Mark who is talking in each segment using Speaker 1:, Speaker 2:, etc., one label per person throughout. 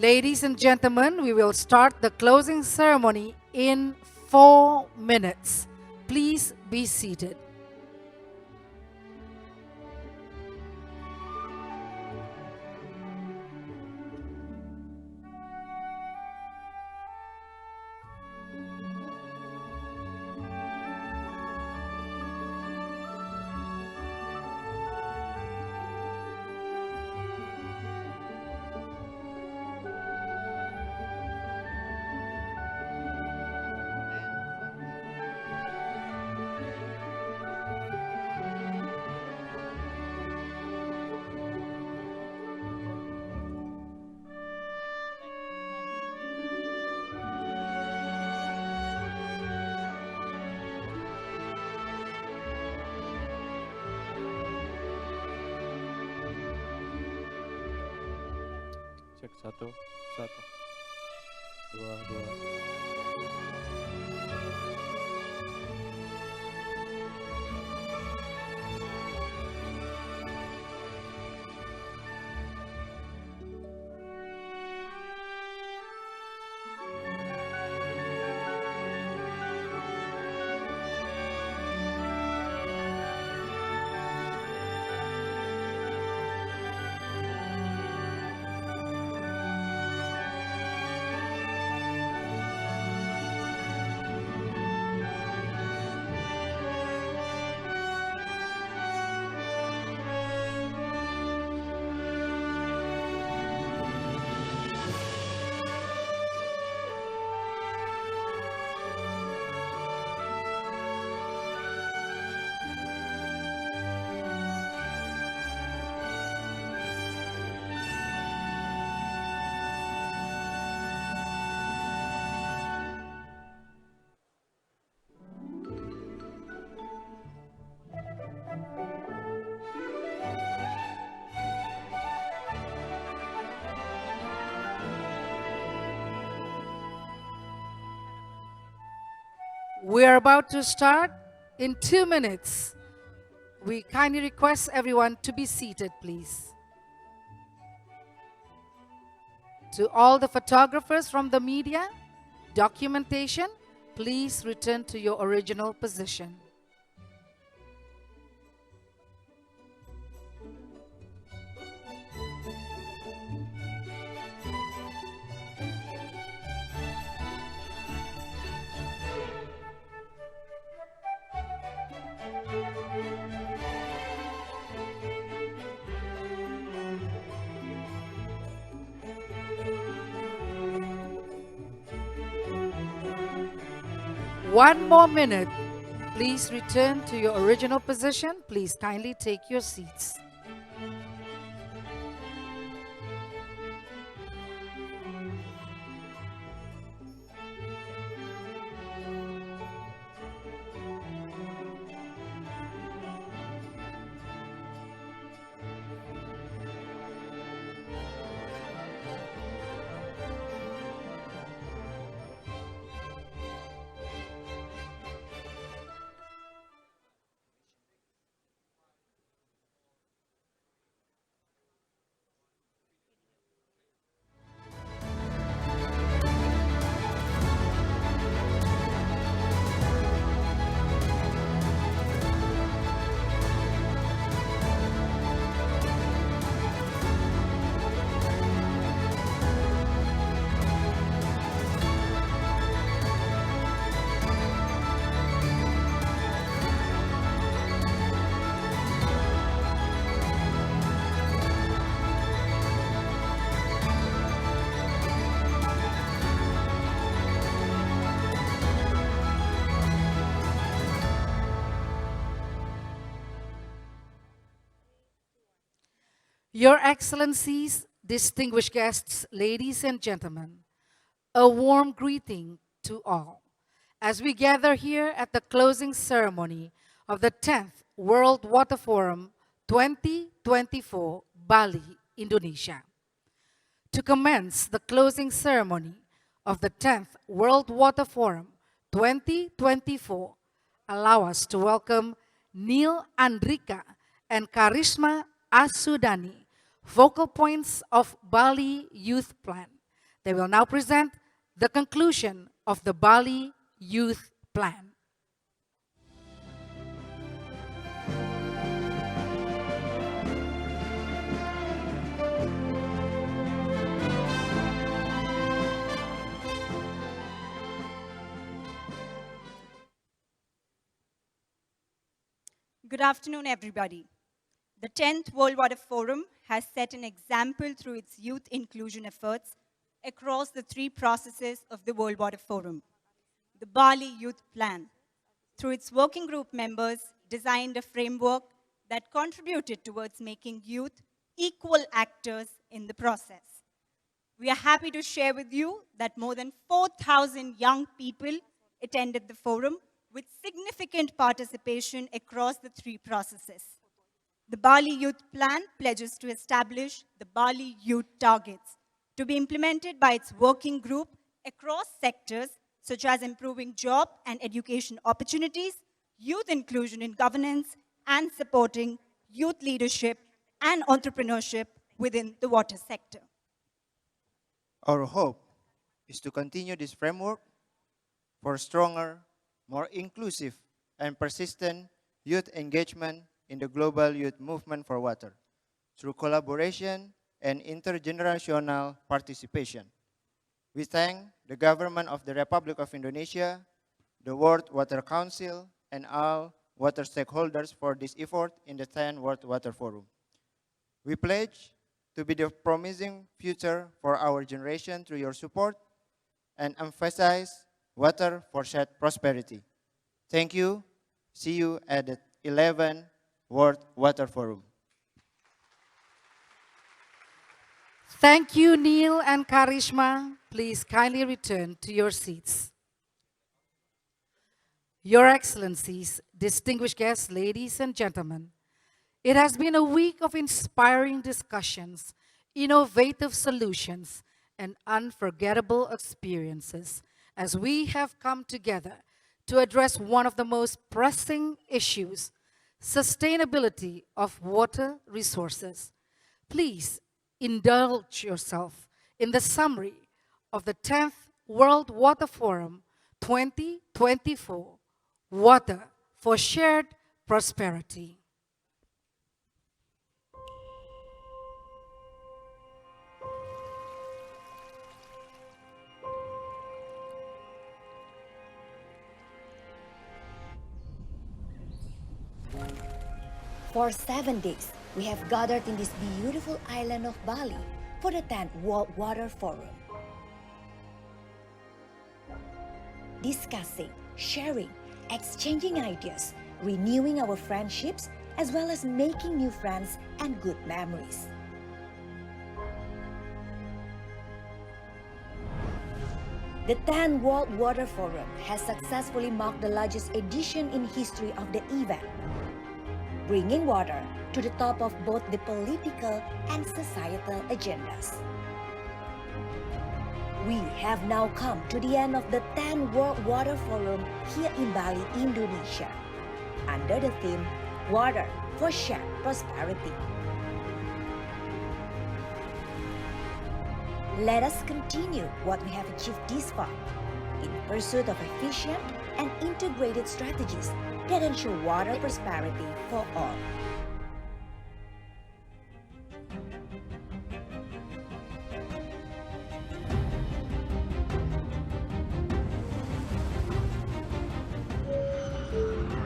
Speaker 1: Ladies and gentlemen, we will start the closing ceremony in 4 minutes. Please be seated.
Speaker 2: Cek satu, satu, dua, dua.
Speaker 1: We are about to start in 2 minutes. We kindly request everyone to be seated, please. To all the photographers from the media, documentation, please return to your original position. One more minute. Please return to your original position. Please kindly take your seats. Your Excellencies, distinguished guests, ladies and gentlemen, a warm greeting to all as we gather here at the closing ceremony of the 10th World Water Forum 2024, Bali, Indonesia. To commence the closing ceremony of the 10th World Water Forum 2024, allow us to welcome Neil Andrika and Karisma Asudani, focal points of Bali Youth Plan, They will now present the conclusion of the Bali Youth Plan.
Speaker 3: Good afternoon, everybody. The 10th World Water Forum has set an example through its youth inclusion efforts across the three processes of the World Water Forum. The Bali Youth Plan, through its working group members, designed a framework that contributed towards making youth equal actors in the process. We are happy to share with you that more than 4,000 young people attended the forum with significant participation across the three processes. The Bali Youth Plan pledges to establish the Bali Youth Targets to be implemented by its working group across sectors such as improving job and education opportunities, youth inclusion in governance, and supporting youth leadership and entrepreneurship within the water sector.
Speaker 4: Our hope is to continue this framework for stronger, more inclusive, and persistent youth engagement in the global youth movement for water through collaboration and intergenerational participation. We thank the government of the Republic of Indonesia, the World Water Council, and all water stakeholders for this effort in the 10th World Water Forum. We pledge to be the promising future for our generation through your support and emphasize water for shared prosperity. Thank you. See you at the 11th World Water Forum.
Speaker 1: Thank you, Neil and Karishma. Please kindly return to your seats. Your Excellencies, distinguished guests, ladies and gentlemen, it has been a week of inspiring discussions, innovative solutions, and unforgettable experiences as we have come together to address one of the most pressing issues, sustainability of water resources. Please indulge yourself in the summary of the 10th World Water Forum 2024, Water for Shared Prosperity.
Speaker 5: For 7 days, we have gathered in this beautiful island of Bali for the 10th World Water Forum. Discussing, sharing, exchanging ideas, renewing our friendships, as well as making new friends and good memories. The 10th World Water Forum has successfully marked the largest edition in history of the event, bringing water to the top of both the political and societal agendas. We have now come to the end of the 10th World Water Forum here in Bali, Indonesia, under the theme Water for Shared Prosperity. Let us continue what we have achieved this far in pursuit of efficient and integrated strategies that ensure water prosperity for all.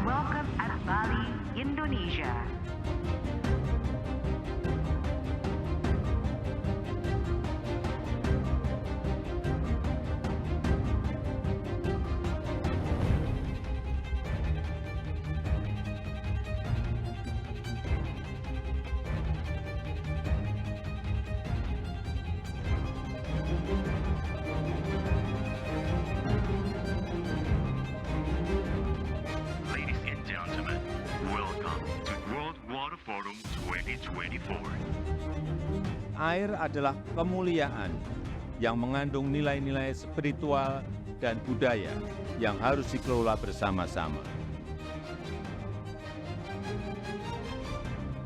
Speaker 6: Welcome at Bali, Indonesia.
Speaker 7: Ladies and gentlemen, welcome to World Water Forum 2024.
Speaker 2: Air adalah kemuliaan yang mengandung nilai-nilai spiritual dan budaya yang harus dikelola bersama-sama.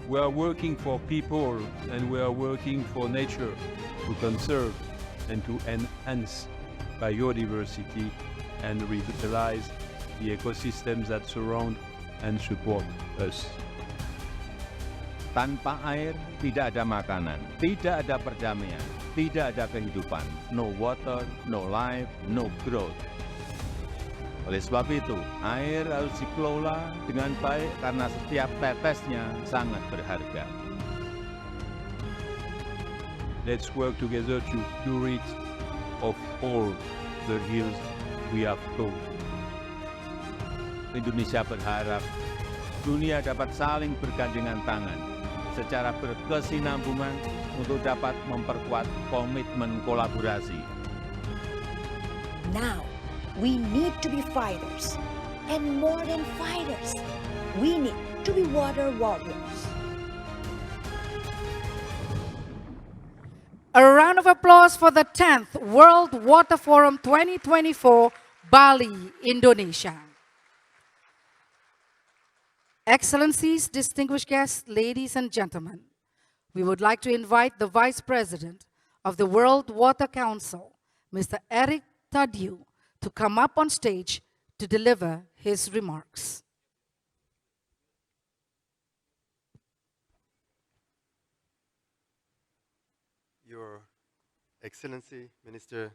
Speaker 2: We are working for people and we are working for nature to conserve
Speaker 8: and to enhance biodiversity and revitalize the ecosystems that surround and support us.
Speaker 2: Tanpa air, tidak ada makanan, tidak ada perdamaian, tidak ada kehidupan. No water, no life, no growth. Oleh sebab itu, air harus dikelola dengan baik karena setiap tetesnya sangat berharga.
Speaker 8: Let's work together to cure it of all the ills we have caused.
Speaker 2: Indonesia berharap dunia dapat saling bergandengan tangan secara berkesinambungan untuk dapat memperkuat komitmen kolaborasi.
Speaker 5: Now, we need to be fighters. And more than fighters, we need to be water warriors.
Speaker 1: A round of applause for the 10th World Water Forum 2024, Bali, Indonesia. Excellencies, distinguished guests, ladies and gentlemen, we would like to invite the Vice President of the World Water Council, Mr. Eric Tadiu, to come up on stage to deliver his remarks.
Speaker 9: Your Excellency, Minister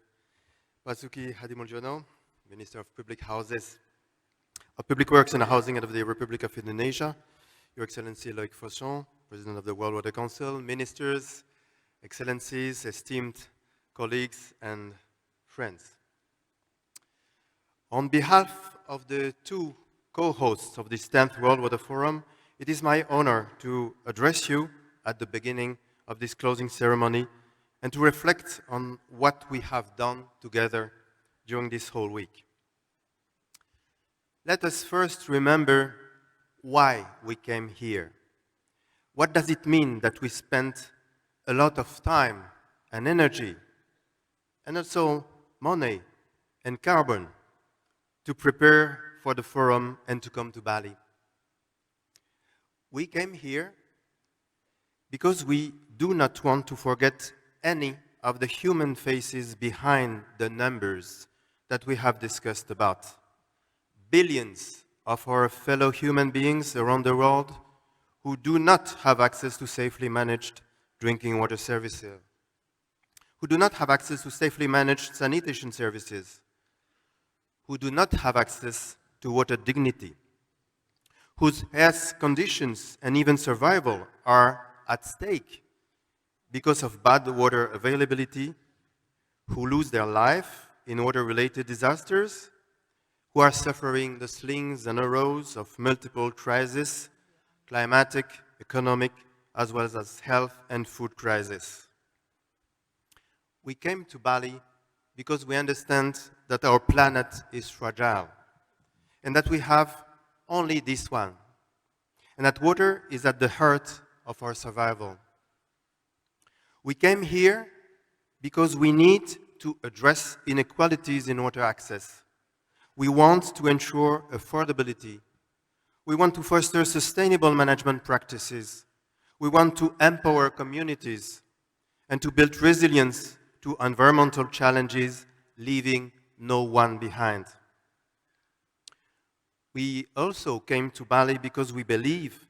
Speaker 9: Basuki Hadimuljono, Minister of Public Houses, of Public Works and Housing of the Republic of Indonesia, Your Excellency Loic Fauchon, President of the World Water Council, Ministers, Excellencies, esteemed colleagues and friends. On behalf of the two co-hosts of this 10th World Water Forum, it is my honor to address you at the beginning of this closing ceremony and to reflect on what we have done together during this whole week. Let us first remember why we came here. What does it mean that we spent a lot of time and energy and also money and carbon to prepare for the forum and to come to Bali? We came here because we do not want to forget any of the human faces behind the numbers that we have discussed about. Billions of our fellow human beings around the world who do not have access to safely managed drinking water services, who do not have access to safely managed sanitation services, who do not have access to water dignity, whose health conditions and even survival are at stake because of bad water availability, who lose their life in water-related disasters, who are suffering the slings and arrows of multiple crises, climatic, economic, as well as health and food crisis. We came to Bali because we understand that our planet is fragile and that we have only this one, and that water is at the heart of our survival. We came here because we need to address inequalities in water access. We want to ensure affordability. We want to foster sustainable management practices. We want to empower communities and to build resilience to environmental challenges, leaving no one behind. We also came to Bali because we believe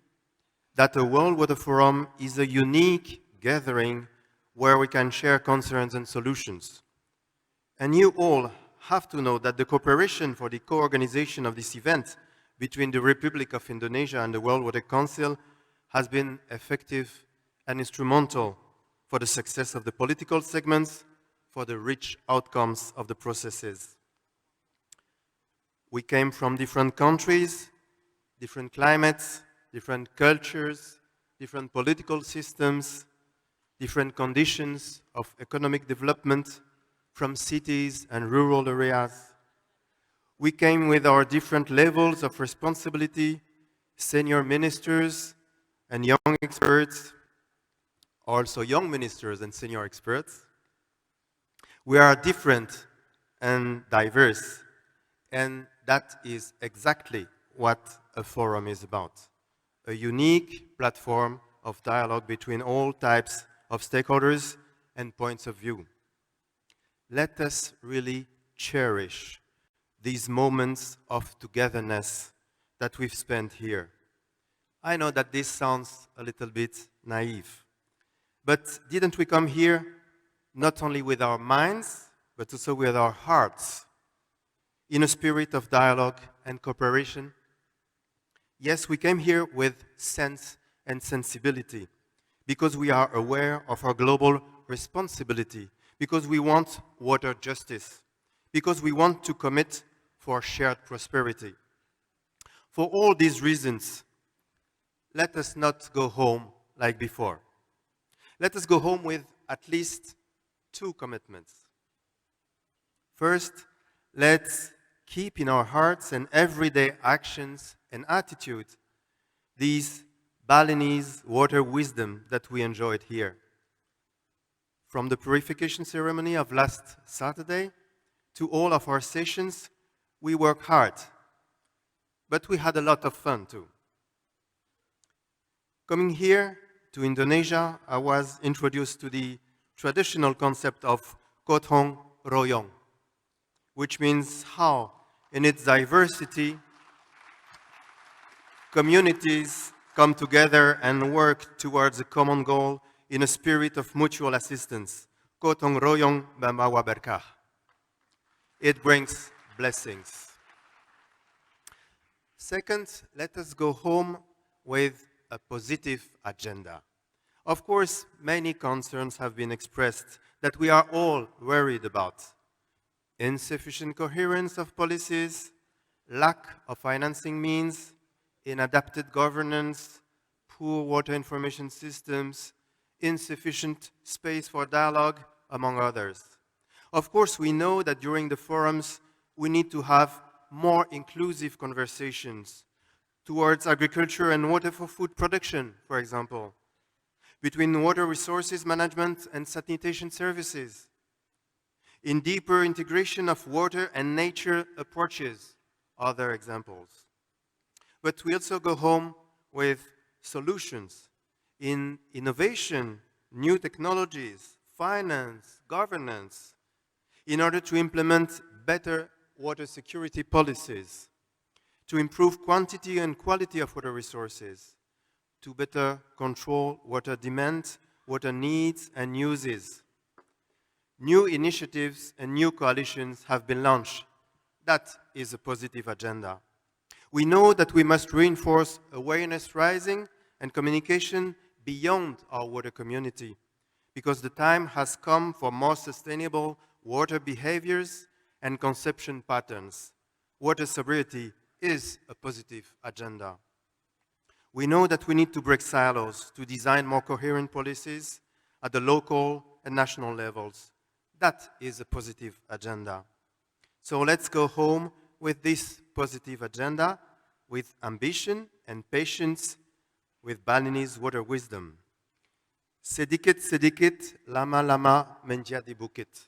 Speaker 9: that the World Water Forum is a unique gathering where we can share concerns and solutions. And you all have to know that the cooperation for the co-organization of this event between the Republic of Indonesia and the World Water Council has been effective and instrumental for the success of the political segments, for the rich outcomes of the processes. We came from different countries, different climates, different cultures, different political systems, different conditions of economic development, from cities and rural areas. We came with our different levels of responsibility, senior ministers and young experts, also young ministers and senior experts. We are different and diverse, and that is exactly what a forum is about. A unique platform of dialogue between all types of stakeholders and points of view. let us really cherish these moments of togetherness that we've spent here. I know that this sounds a little bit naive, but didn't we come here not only with our minds, but also with our hearts, in a spirit of dialogue and cooperation? Yes, we came here with sense and sensibility, because we are aware of our global responsibility, because we want water justice, because we want to commit for shared prosperity. For all these reasons, let us not go home like before. Let us go home with at least 2 commitments. First, let's keep in our hearts and everyday actions and attitude these Balinese water wisdom that we enjoyed here. From the purification ceremony of last Saturday to all of our sessions, we work hard, but we had a lot of fun too. Coming here to Indonesia, I was introduced to the traditional concept of Gotong Royong, which means how, in its diversity, communities come together and work towards a common goal in a spirit of mutual assistance. Gotong Royong membawa berkah. It brings blessings. Second, let us go home with a positive agenda. Of course, many concerns have been expressed that we are all worried about. Insufficient coherence of policies, lack of financing means, inadapted governance, poor water information systems, insufficient space for dialogue, among others. Of course, we know that during the forums, we need to have more inclusive conversations towards agriculture and water for food production, for example, between water resources management and sanitation services, in deeper integration of water and nature approaches, other examples. But we also go home with solutions in innovation, new technologies, finance, governance, in order to implement better water security policies, to improve quantity and quality of water resources, to better control water demand, water needs and uses. New initiatives and new coalitions have been launched. That is a positive agenda. We know that we must reinforce awareness raising and communication beyond our water community, because the time has come for more sustainable water behaviors and consumption patterns. Water sobriety is a positive agenda. We know that we need to break silos to design more coherent policies at the local and national levels. That is a positive agenda. So let's go home with this positive agenda, with ambition and patience, with Balinese water wisdom. Sedikit sedikit, lama lama menjadi bukit.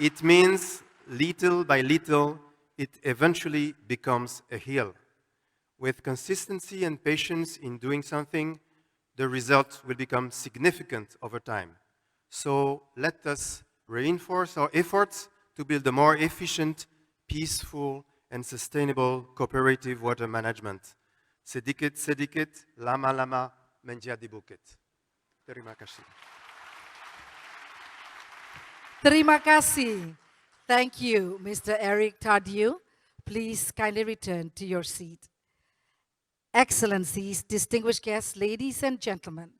Speaker 9: It means little by little, it eventually becomes a hill. With consistency and patience in doing something, the result will become significant over time. So let us reinforce our efforts to build a more efficient, peaceful, and sustainable cooperative water management. Sedikit sedikit, lama lama menjadi bukit. Terima kasih.
Speaker 1: Terima kasih. Thank you, Mr. Eric Tardieu. Please kindly return to your seat. Excellencies, distinguished guests, ladies and gentlemen,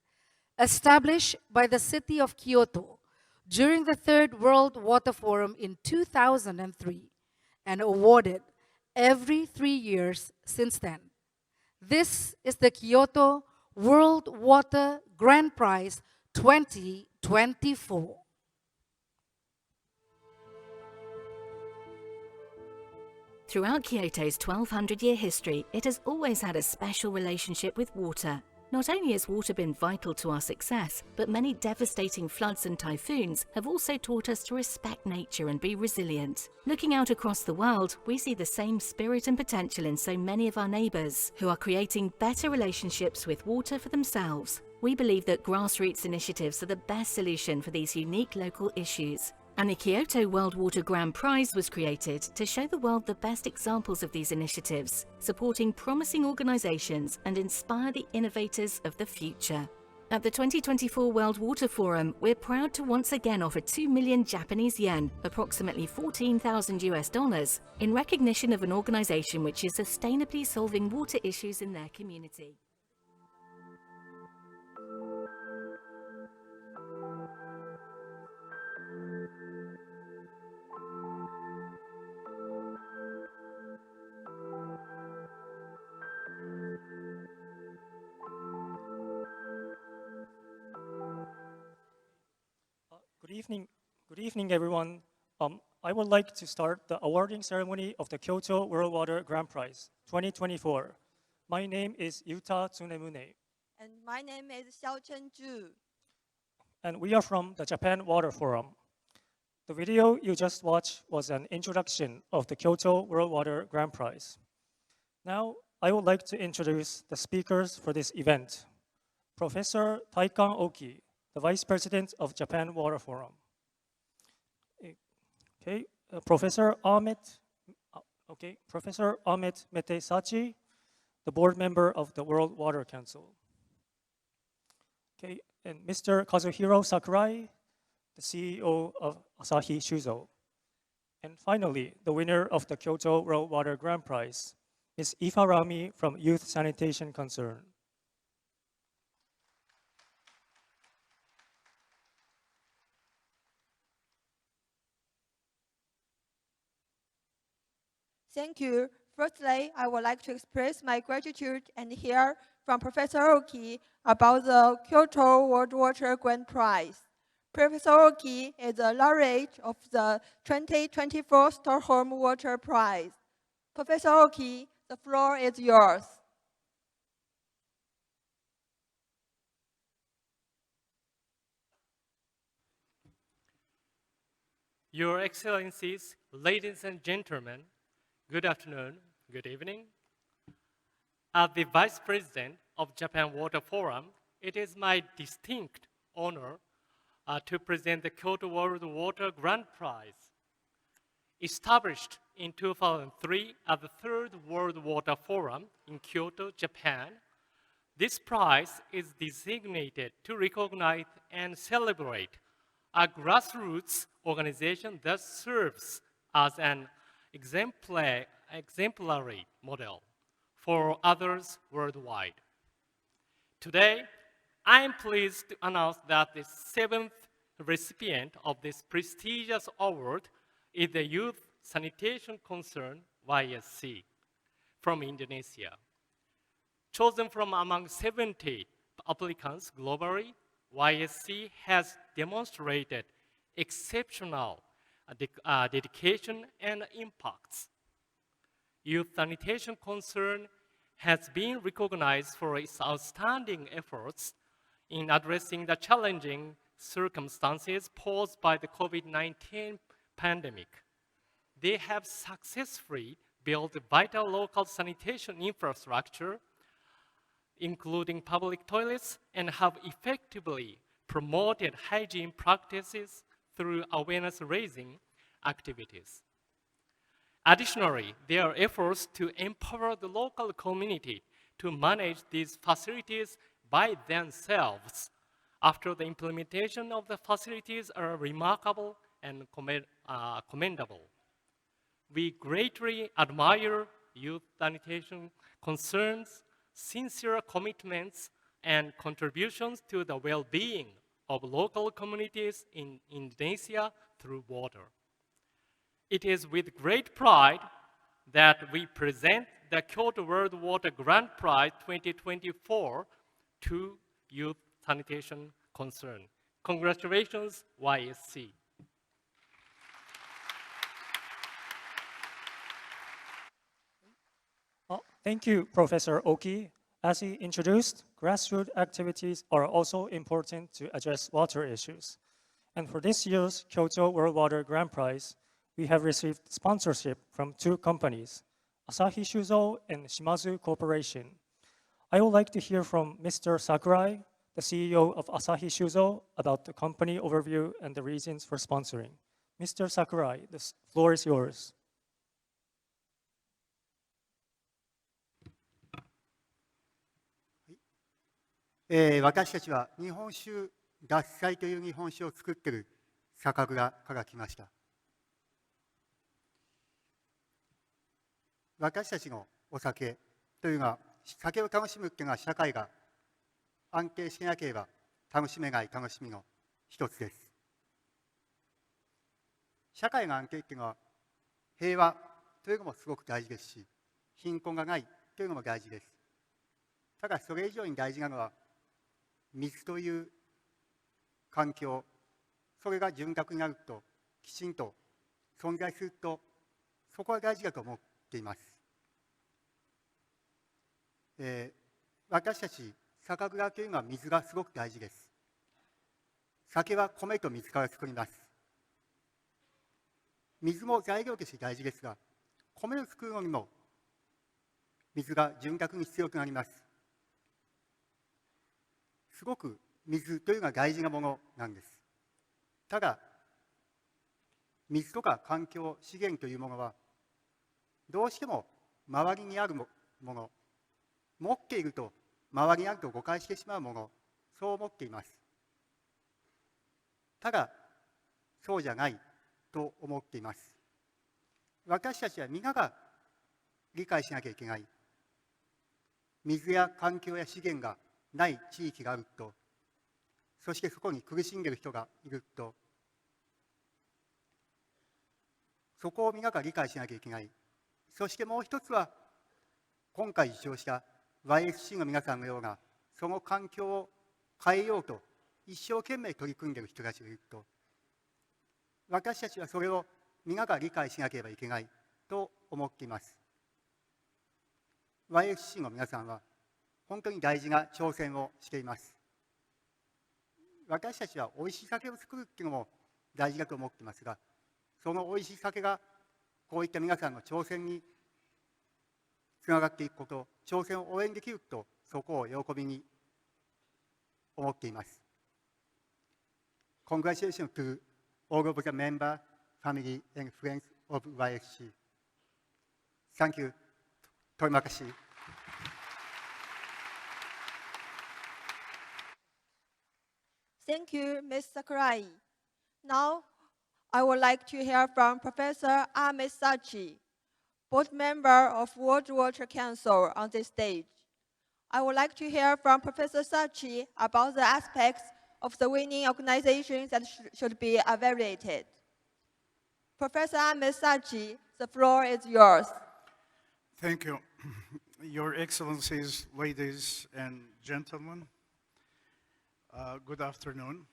Speaker 1: established by the city of Kyoto during the Third World Water Forum in 2003 and awarded every 3 years since then. This is the Kyoto World Water Grand Prize 2024.
Speaker 10: Throughout Kyoto's 1200-year history, it has always had a special relationship with water. Not only has water been vital to our success, but many devastating floods and typhoons have also taught us to respect nature and be resilient. Looking out across the world, we see the same spirit and potential in so many of our neighbours, who are creating better relationships with water for themselves. We believe that grassroots initiatives are the best solution for these unique local issues. And the Kyoto World Water Grand Prize was created to show the world the best examples of these initiatives, supporting promising organisations and inspire the innovators of the future. At the 2024 World Water Forum, we're proud to once again offer 2 million Japanese yen, approximately $14,000, in recognition of an organisation which is sustainably solving water issues in their community.
Speaker 11: Good evening, everyone. I would like to start the awarding ceremony of the Kyoto World Water Grand Prize 2024. My name is Yuta Tsunemune,
Speaker 12: And my name is Xiaochen Zhu.
Speaker 11: and we are from the Japan Water Forum. The video you just watched was an introduction of the Kyoto World Water Grand Prize. Now, I would like to introduce the speakers for this event. Professor Taikan Oki, the Vice President of Japan Water Forum. Okay, Professor Ahmet Metesachi, the board member of the World Water Council. Okay, and Mr. Kazuhiro Sakurai, the CEO of Asahi Shuzo. And finally, the winner of the Kyoto World Water Grand Prize, Ms. Ifa Rami from Youth Sanitation Concern.
Speaker 12: Thank you. Firstly, I would like to express my gratitude and hear from Professor Oki about the Kyoto World Water Grand Prize. Professor Oki is a laureate of the 2024 Stockholm Water Prize. Professor Oki, the floor is yours.
Speaker 13: Your Excellencies, ladies and gentlemen, good afternoon, good evening. As the Vice President of Japan Water Forum, it is my distinct honor to present the Kyoto World Water Grand Prize. Established in 2003 as the third World Water Forum in Kyoto, Japan, this prize is designated to recognize and celebrate a grassroots organization that serves as an exemplary model for others worldwide. Today, I am pleased to announce that the seventh recipient of this prestigious award is the Youth Sanitation Concern, YSC, from Indonesia. Chosen from among 70 applicants globally, YSC has demonstrated exceptional dedication and impacts. Youth Sanitation Concern has been recognized for its outstanding efforts in addressing the challenging circumstances posed by the COVID-19 pandemic. They have successfully built vital local sanitation infrastructure, including public toilets, and have effectively promoted hygiene practices through awareness-raising activities. Additionally, their efforts to empower the local community to manage these facilities by themselves after the implementation of the facilities are remarkable and commendable. We greatly admire Youth Sanitation Concern's sincere commitments and contributions to the well-being of local communities in Indonesia through water. It is with great pride that we present the Kyoto World Water Grand Prize 2024 to Youth Sanitation Concern. Congratulations, YSC.
Speaker 11: Thank you, Professor Oki. As he introduced, grassroots activities are also important to address water issues. And for this year's Kyoto World Water Grand Prize, we have received sponsorship from 2 companies, Asahi Shuzo and Shimazu Corporation. I would like to hear from Mr. Sakurai, the CEO of Asahi Shuzo, about the company overview and the reasons for sponsoring. Mr. Sakurai, the floor is yours.
Speaker 14: 私たちは日本酒獺祭という日本酒を作っている酒蔵から来ました。私たちのお酒というのは、酒を楽しむというのは社会が安定していなければ楽しめない楽しみの一つです。社会の安定というのは平和というのもすごく大事ですし、貧困がないというのも大事です。ただそれ以上に大事なのは水という環境、それが潤沢になるときちんと存在すると、そこは大事だと思っています。私たち酒蔵というのは水がすごく大事です。酒は米と水から作ります。水も材料として大事ですが、米を作るのにも水が潤沢に必要となります。すごく水というのは大事なものなんです。ただ、水とか環境資源というものは、どうしても周りにあるもの、持っていると周りにあると誤解してしまうもの、そう思っています。ただ、そうじゃないと思っています。私たちは皆が理解しなきゃいけない。水や環境や資源がない地域があると、そしてそこに苦しんでいる人がいると、そこを皆が理解しなきゃいけない。そしてもう一つは、今回受賞した YSC の皆さんのような、その環境を変えようと一生懸命取り組んでいる人たちがいると、私たちはそれを皆が理解しなければいけないと思っています。YSC の皆さんは本当に大事な挑戦をしています。私たちはおいしい酒を作るっていうのも大事だと思っていますが、そのおいしい酒がこういった皆さんの挑戦につながっていくこと、挑戦を応援できると、そこを喜びに思っています。Congratulations to all of the member, family, and friends of YSC. Thank you. Torimakashi.
Speaker 12: Thank you, Ms. Sakurai. Now, I would like to hear from Professor Ahmed Sachi, board member of World Water Council, on this stage. I would like to hear from Professor Sachi about the aspects of the winning organizations that should be evaluated. Professor Ahmed Sachi, the floor is yours.
Speaker 15: Thank you. Your Excellencies, ladies and gentlemen, good afternoon.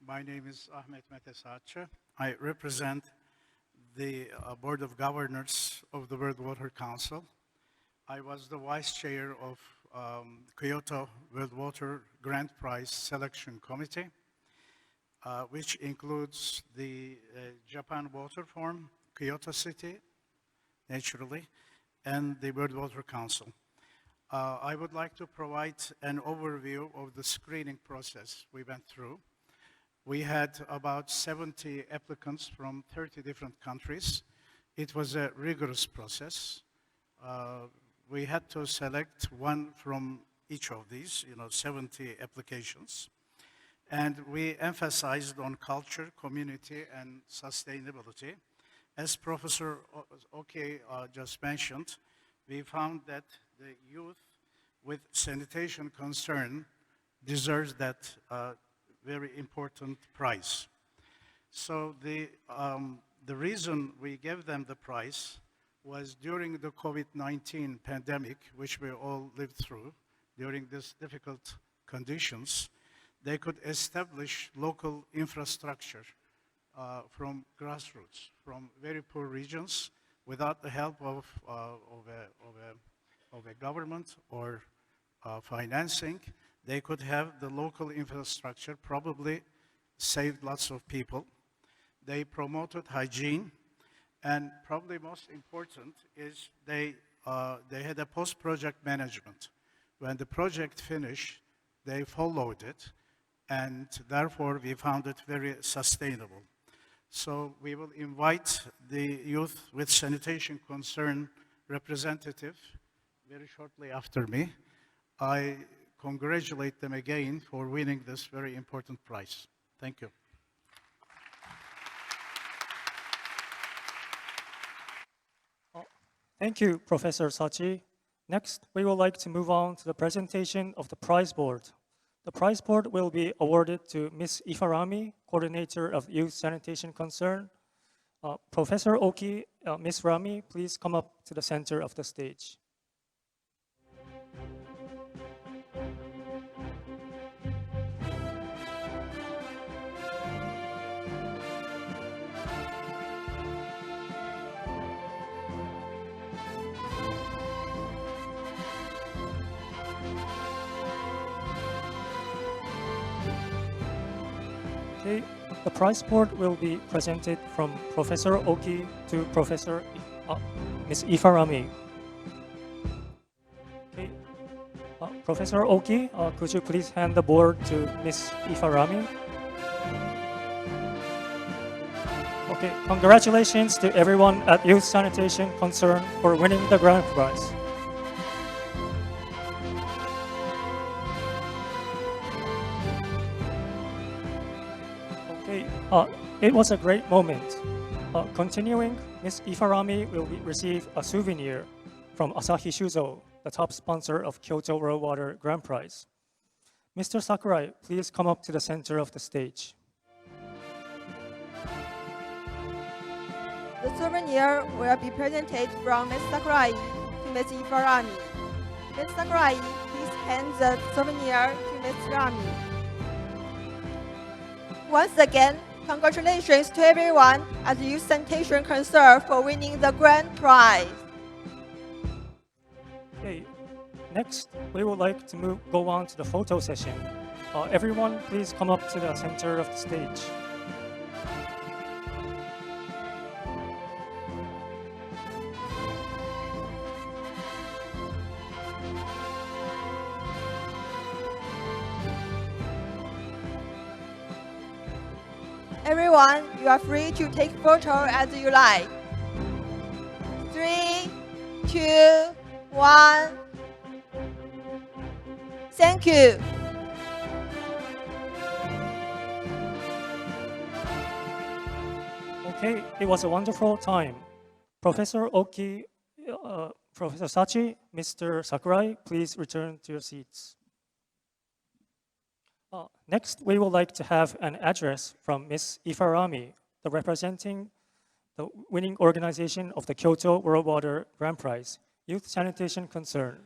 Speaker 15: My name is Ahmed Mete Sachi. I represent the Board of Governors of the World Water Council. I was the Vice Chair of Kyoto World Water Grand Prize Selection Committee, which includes the Japan Water Forum, Kyoto City, naturally, and the World Water Council. I would like to provide an overview of the screening process we went through. We had about 70 applicants from 30 different countries. It was a rigorous process. We had to select one from each of these, 70 applications. And we emphasized on culture, community, and sustainability. As Professor Oki just mentioned, we found that the youth with sanitation concern deserves that very important prize. So the reason we gave them the prize was during the COVID-19 pandemic, which we all lived through, during these difficult conditions, they could establish local infrastructure from grassroots, from very poor regions, without the help of a government or financing, they could have the local infrastructure, probably saved lots of people. They promoted hygiene, and probably most important is they had a post-project management. When the project finished, they followed it, and therefore we found it very sustainable. So we will invite the Youth with Sanitation Concern representative very shortly after me. I congratulate them again for winning this very important prize. Thank you.
Speaker 11: Thank you, Professor Sachi. Next, we would like to move on to the presentation of the prize board. The prize board will be awarded to Ms. Ifarami, Coordinator of Youth Sanitation Concern. Professor Oki, Ms. Rami, please come up to the center of the stage. Okay, the prize board will be presented from Professor Oki to Ms. Ifarami. Okay, Professor Oki, could you please hand the board to Ms. Ifarami? Okay, congratulations to everyone at Youth Sanitation Concern for winning the grand prize. It was a great moment. Continuing, Ms. Ifarami will receive a souvenir from Asahi Shuzo, the top sponsor of Kyoto World Water Grand Prize. Mr. Sakurai, please come up to the center of the stage.
Speaker 12: The souvenir will be presented from Ms. Sakurai to Ms. Ifarami. Ms. Sakurai, please hand the souvenir to Ms. Rami. Once again, congratulations to everyone at the Youth Sanitation Concern for winning the grand prize.
Speaker 11: Okay, next we would like to go on to the photo session. Everyone, please come up to the center of the stage.
Speaker 12: Everyone, you are free to take photo as you like. 3, 2, 1. Thank you.
Speaker 11: Okay, it was a wonderful time. Professor Oki, Professor Sachi, Mr. Sakurai, please return to your seats. Next, we would like to have an address from Ms. Ifarami, representing the winning organization of the Kyoto World Water Grand Prize, Youth Sanitation Concern.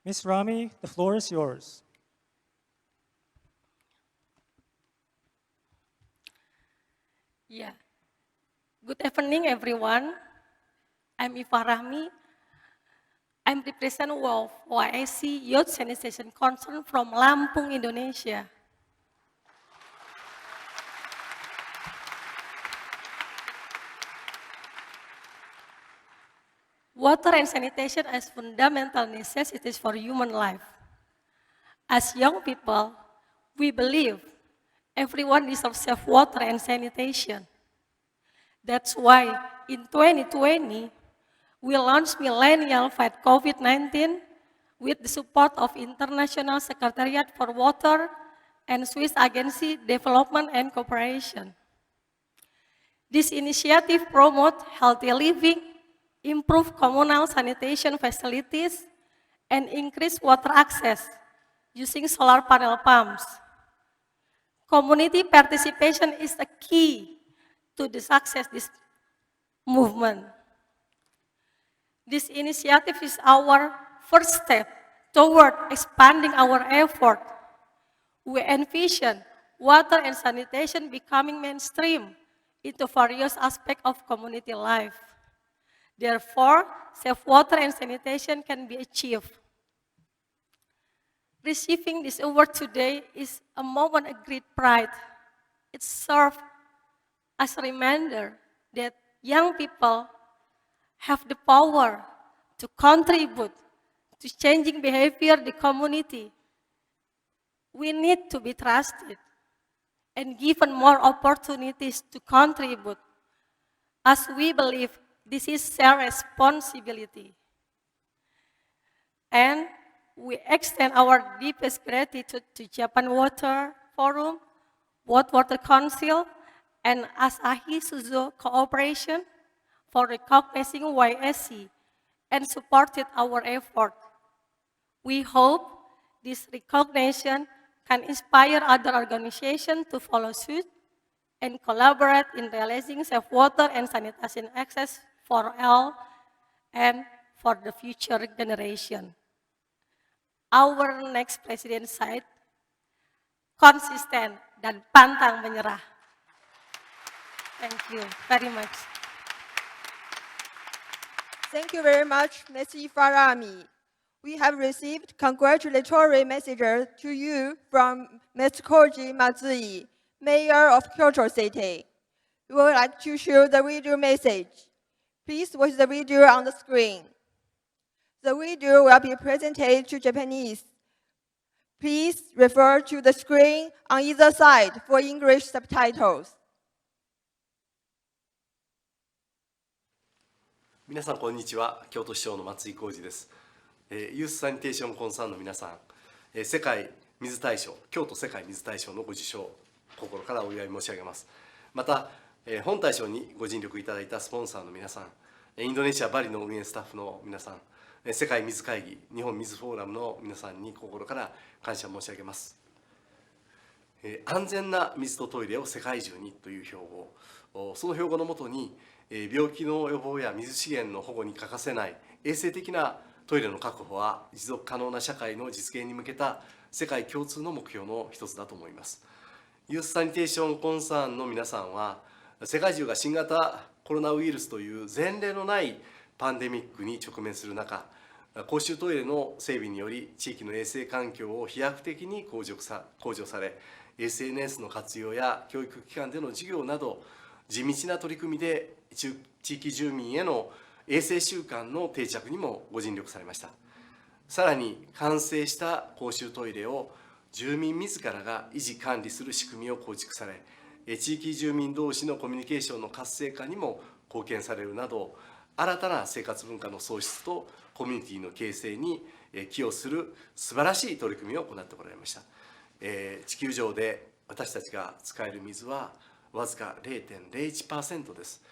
Speaker 11: Ms. Rami, the floor is yours.
Speaker 16: Yeah. Good evening, everyone. I'm Ifarami. I'm the president of YSC Youth Sanitation Concern from Lampung, Indonesia. Water and sanitation as fundamental necessities for human life. As young people, we believe everyone deserves safe water and sanitation. That's why in 2020, we launched Millennial Fight COVID-19 with the support of International Secretariat for Water and Swiss Agency Development and Cooperation. This initiative promotes healthy living, improve communal sanitation facilities, and increase water access using solar panel pumps. Community participation is the key to the success of this movement. This initiative is our first step toward expanding our effort. We envision water and sanitation becoming mainstream into various aspects of community life. Therefore, safe water and sanitation can be achieved. Receiving this award today is a moment of great pride. It serves as a reminder that young people have the power to contribute to changing behavior in the community. We need to be trusted and given more opportunities to contribute, as we believe this is their responsibility. And we extend our deepest gratitude to Japan Water Forum, World Water Council, and Asahi Suzu Cooperation for recognizing YSC and supported our effort. We hope this recognition can inspire other organizations to follow suit and collaborate in realizing safe water and sanitation access for all and for the future generation. Our next president said, konsisten dan pantang menyerah. Thank you very much.
Speaker 12: Thank you very much, Ms. Ifarami. We have received congratulatory messages to you from Ms. Koji Matsui, Mayor of Kyoto City. We would like to show the video message. Please watch the video on the screen. The video will be presented to Japanese. Please refer to the screen on either side for English subtitles.
Speaker 17: 皆さんこんにちは。京都市長の松井浩二です。ユースサニテーションコンサーンの皆さん、世界水大賞、京都世界水大賞のご受賞、心からお祝い申し上げます。また、本大賞にご尽力いただいたスポンサーの皆さん、インドネシア・バリの運営スタッフの皆さん、世界水会議、日本水フォーラムの皆さんに心から感謝申し上げます。安全な水とトイレを世界中にという標語、その標語のもとに、病気の予防や水資源の保護に欠かせない衛生的なトイレの確保は持続可能な社会の実現に向けた世界共通の目標の一つだと思います。ユースサニテーションコンサーンの皆さんは、世界中が新型コロナウイルスという前例のないパンデミックに直面する中、公衆トイレの整備により地域の衛生環境を飛躍的に向上され、SNS の活用や教育機関での授業など地道な取り組みで地域住民への衛生習慣の定着にもご尽力されました。さらに完成した公衆トイレを住民自らが維持管理する仕組みを構築され、地域住民同士のコミュニケーションの活性化にも貢献されるなど、新たな生活文化の創出とコミュニティの形成に寄与する素晴らしい取り組みを行ってこられました。地球上で私たちが使える水はわずか 0.01% です。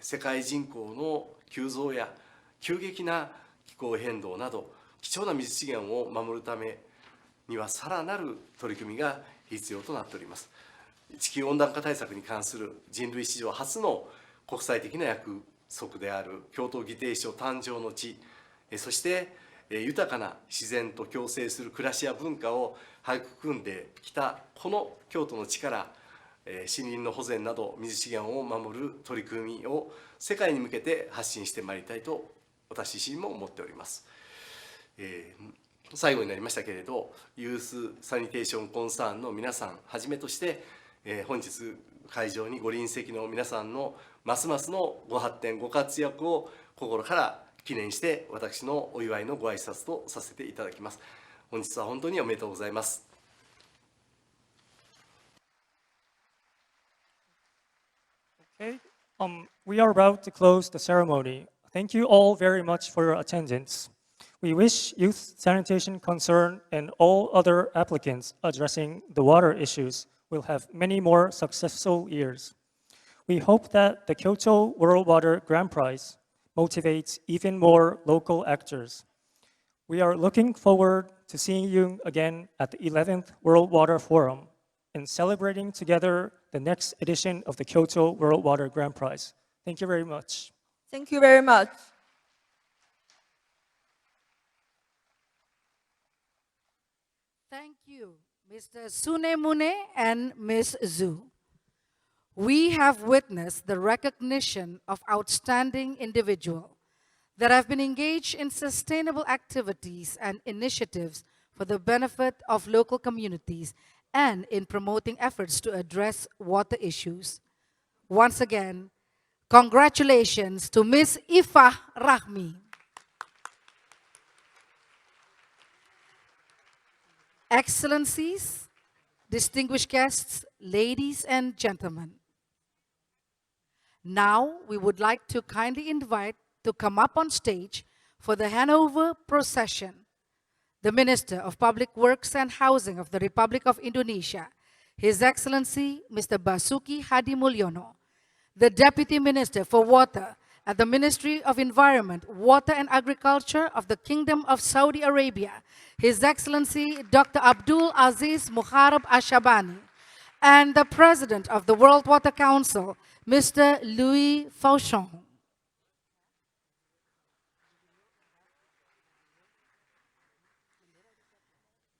Speaker 17: 世界人口の急増や急激な気候変動など貴重な水資源を守るためにはさらなる取り組みが必要となっております。地球温暖化対策に関する人類史上初の国際的な約束である京都議定書誕生の地、そして豊かな自然と共生する暮らしや文化を育んできたこの京都の地から森林の保全など水資源を守る取り組みを世界に向けて発信してまいりたいと私自身も思っております。最後になりましたけれど、ユースサニテーションコンサーンの皆さんはじめとして、本日会場にご臨席の皆さんのますますのご発展ご活躍を心から記念して私のお祝いのご挨拶とさせていただきます。本日は本当におめでとうございます。
Speaker 11: Okay, we are about to close the ceremony. Thank you all very much for your attendance. We wish Youth Sanitation Concern and all other applicants addressing the water issues will have many more successful years. We hope that the Kyoto World Water Grand Prize motivates even more local actors. We are looking forward to seeing you again at the 11th World Water Forum and celebrating together the next edition of the Kyoto World Water Grand Prize. Thank you very much.
Speaker 12: Thank you very much.
Speaker 1: Thank you, Mr. Sunemune and Ms. Zhu. We have witnessed the recognition of outstanding individuals that have been engaged in sustainable activities and initiatives for the benefit of local communities and in promoting efforts to address water issues. Once again, congratulations to Ms. Ifa Rahmi. Excellencies, distinguished guests, ladies and gentlemen. Now we would like to kindly invite to come up on stage for the Hanover procession the Minister of Public Works and Housing of the Republic of Indonesia, His Excellency Mr. Basuki Hadi Mulyono, the Deputy Minister for Water at the Ministry of Environment, Water and Agriculture of the Kingdom of Saudi Arabia, His Excellency Dr. Abdul Aziz Muharrab Ashabani, and the President of the World Water Council, Mr. Louis Fauchon.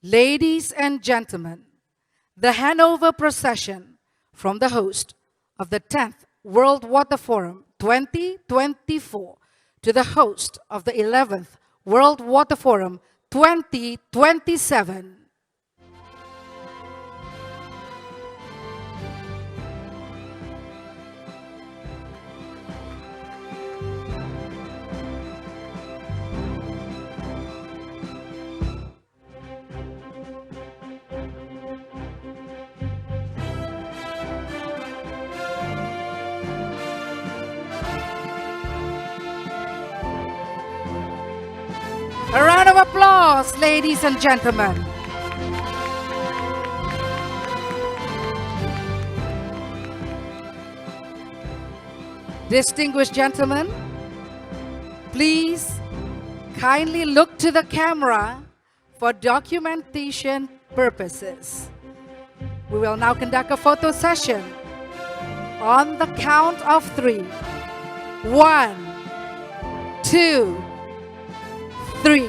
Speaker 1: Ladies and gentlemen, the Hanover procession from the host of the 10th World Water Forum 2024 to the host of the 11th World Water Forum 2027. A round of applause, ladies and gentlemen. Distinguished gentlemen, please kindly look to the camera for documentation purposes. We will now conduct a photo session on the count of 3. 1, 2, 3.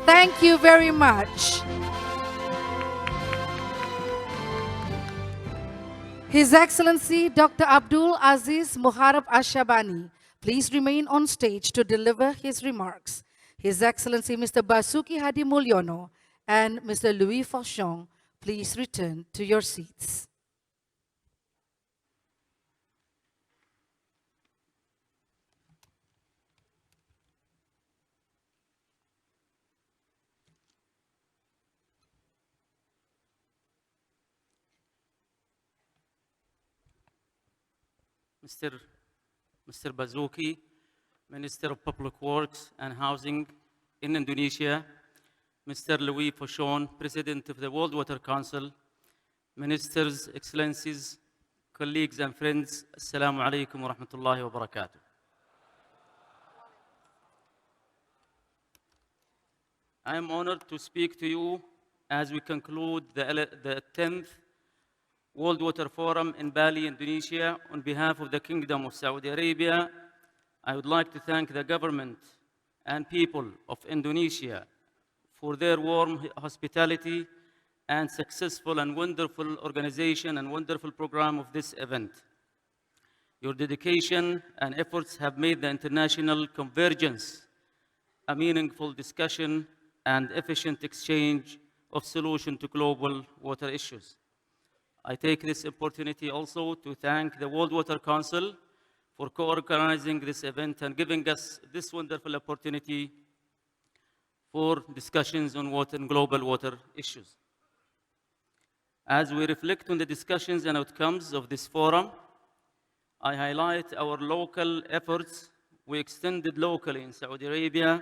Speaker 1: Thank you very much. His Excellency Dr. Abdul Aziz Muharrab Ashabani, please remain on stage to deliver his remarks. His Excellency Mr. Basuki Hadi Mulyono and Mr. Louis Fauchon, please return to your seats.
Speaker 18: Mr. Basuki, Minister of Public Works and Housing in Indonesia, Mr. Louis Fauchon, President of the World Water Council, Ministers, Excellencies, colleagues and friends, Assalamu alaikum wa rahmatullahi wa barakatuh. I am honored to speak to you as we conclude the 10th World Water Forum in Bali, Indonesia. On behalf of the Kingdom of Saudi Arabia, I would like to thank the government and people of Indonesia for their warm hospitality and successful and wonderful organization and wonderful program of this event. Your dedication and efforts have made the international convergence a meaningful discussion and efficient exchange of solutions to global water issues. I take this opportunity also to thank the World Water Council for co-organizing this event and giving us this wonderful opportunity for discussions on water and global water issues. As we reflect on the discussions and outcomes of this forum, I highlight our local efforts we extended locally in Saudi Arabia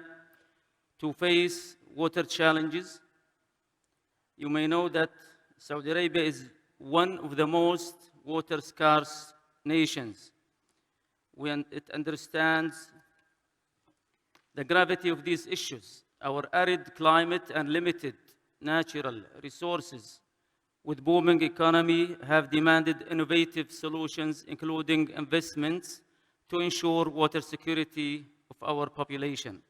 Speaker 18: to face water challenges. You may know that Saudi Arabia is one of the most water-scarce nations. It understands the gravity of these issues. Our arid climate and limited natural resources with booming economy have demanded innovative solutions, including investments to ensure water security of our population.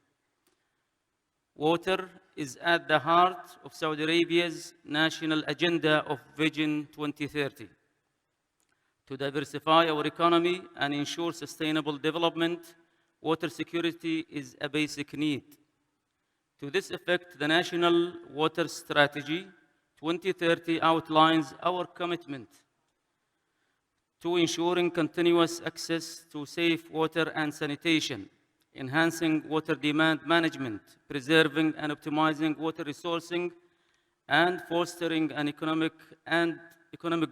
Speaker 18: Water is at the heart of Saudi Arabia's national agenda of Vision 2030. To diversify our economy and ensure sustainable development, water security is a basic need. To this effect, the National Water Strategy 2030 outlines our commitment to ensuring continuous access to safe water and sanitation, enhancing water demand management, preserving and optimizing water resourcing, and fostering an economic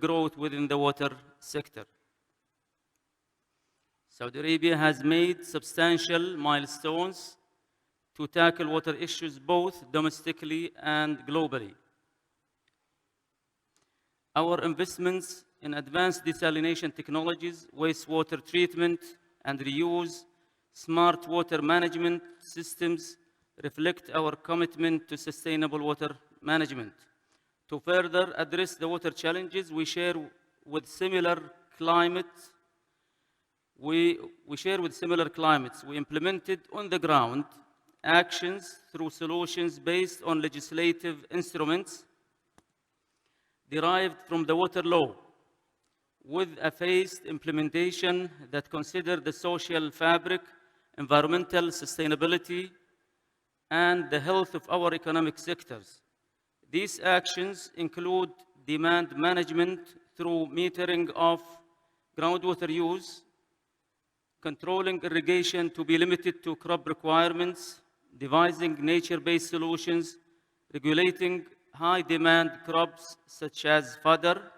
Speaker 18: growth within the water sector. Saudi Arabia has made substantial milestones to tackle water issues both domestically and globally. Our investments in advanced desalination technologies, wastewater treatment and reuse, smart water management systems reflect our commitment to sustainable water management. To further address the water challenges we share with similar climates, we implemented on the ground actions through solutions based on legislative instruments derived from the water law, with a phased implementation that considered the social fabric, environmental sustainability, and the health of our economic sectors. These actions include demand management through metering of groundwater use, controlling irrigation to be limited to crop requirements, devising nature-based solutions, regulating high-demand crops such as fodder,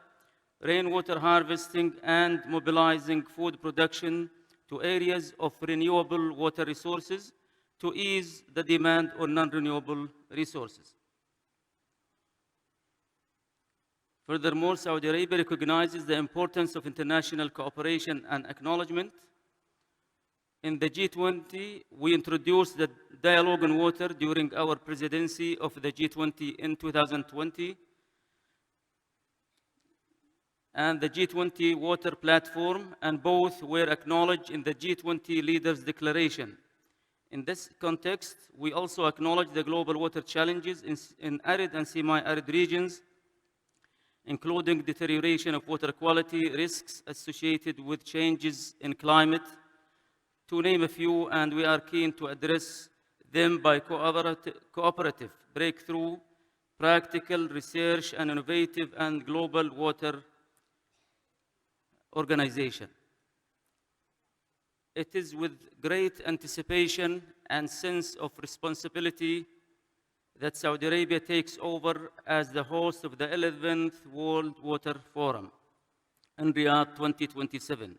Speaker 18: rainwater harvesting, and mobilizing food production to areas of renewable water resources to ease the demand on non-renewable resources. Furthermore, Saudi Arabia recognizes the importance of international cooperation and acknowledgement. In the G20, we introduced the Dialogue on Water during our presidency of the G20 in 2020, and the G20 Water Platform, and both were acknowledged in the G20 Leaders Declaration. In this context, we also acknowledge the global water challenges in arid and semi-arid regions, including deterioration of water quality, risks associated with changes in climate, to name a few, and we are keen to address them by cooperative breakthrough, practical research, and innovative and global water organization. It is with great anticipation and sense of responsibility that Saudi Arabia takes over as the host of the 11th World Water Forum in Riyadh 2027.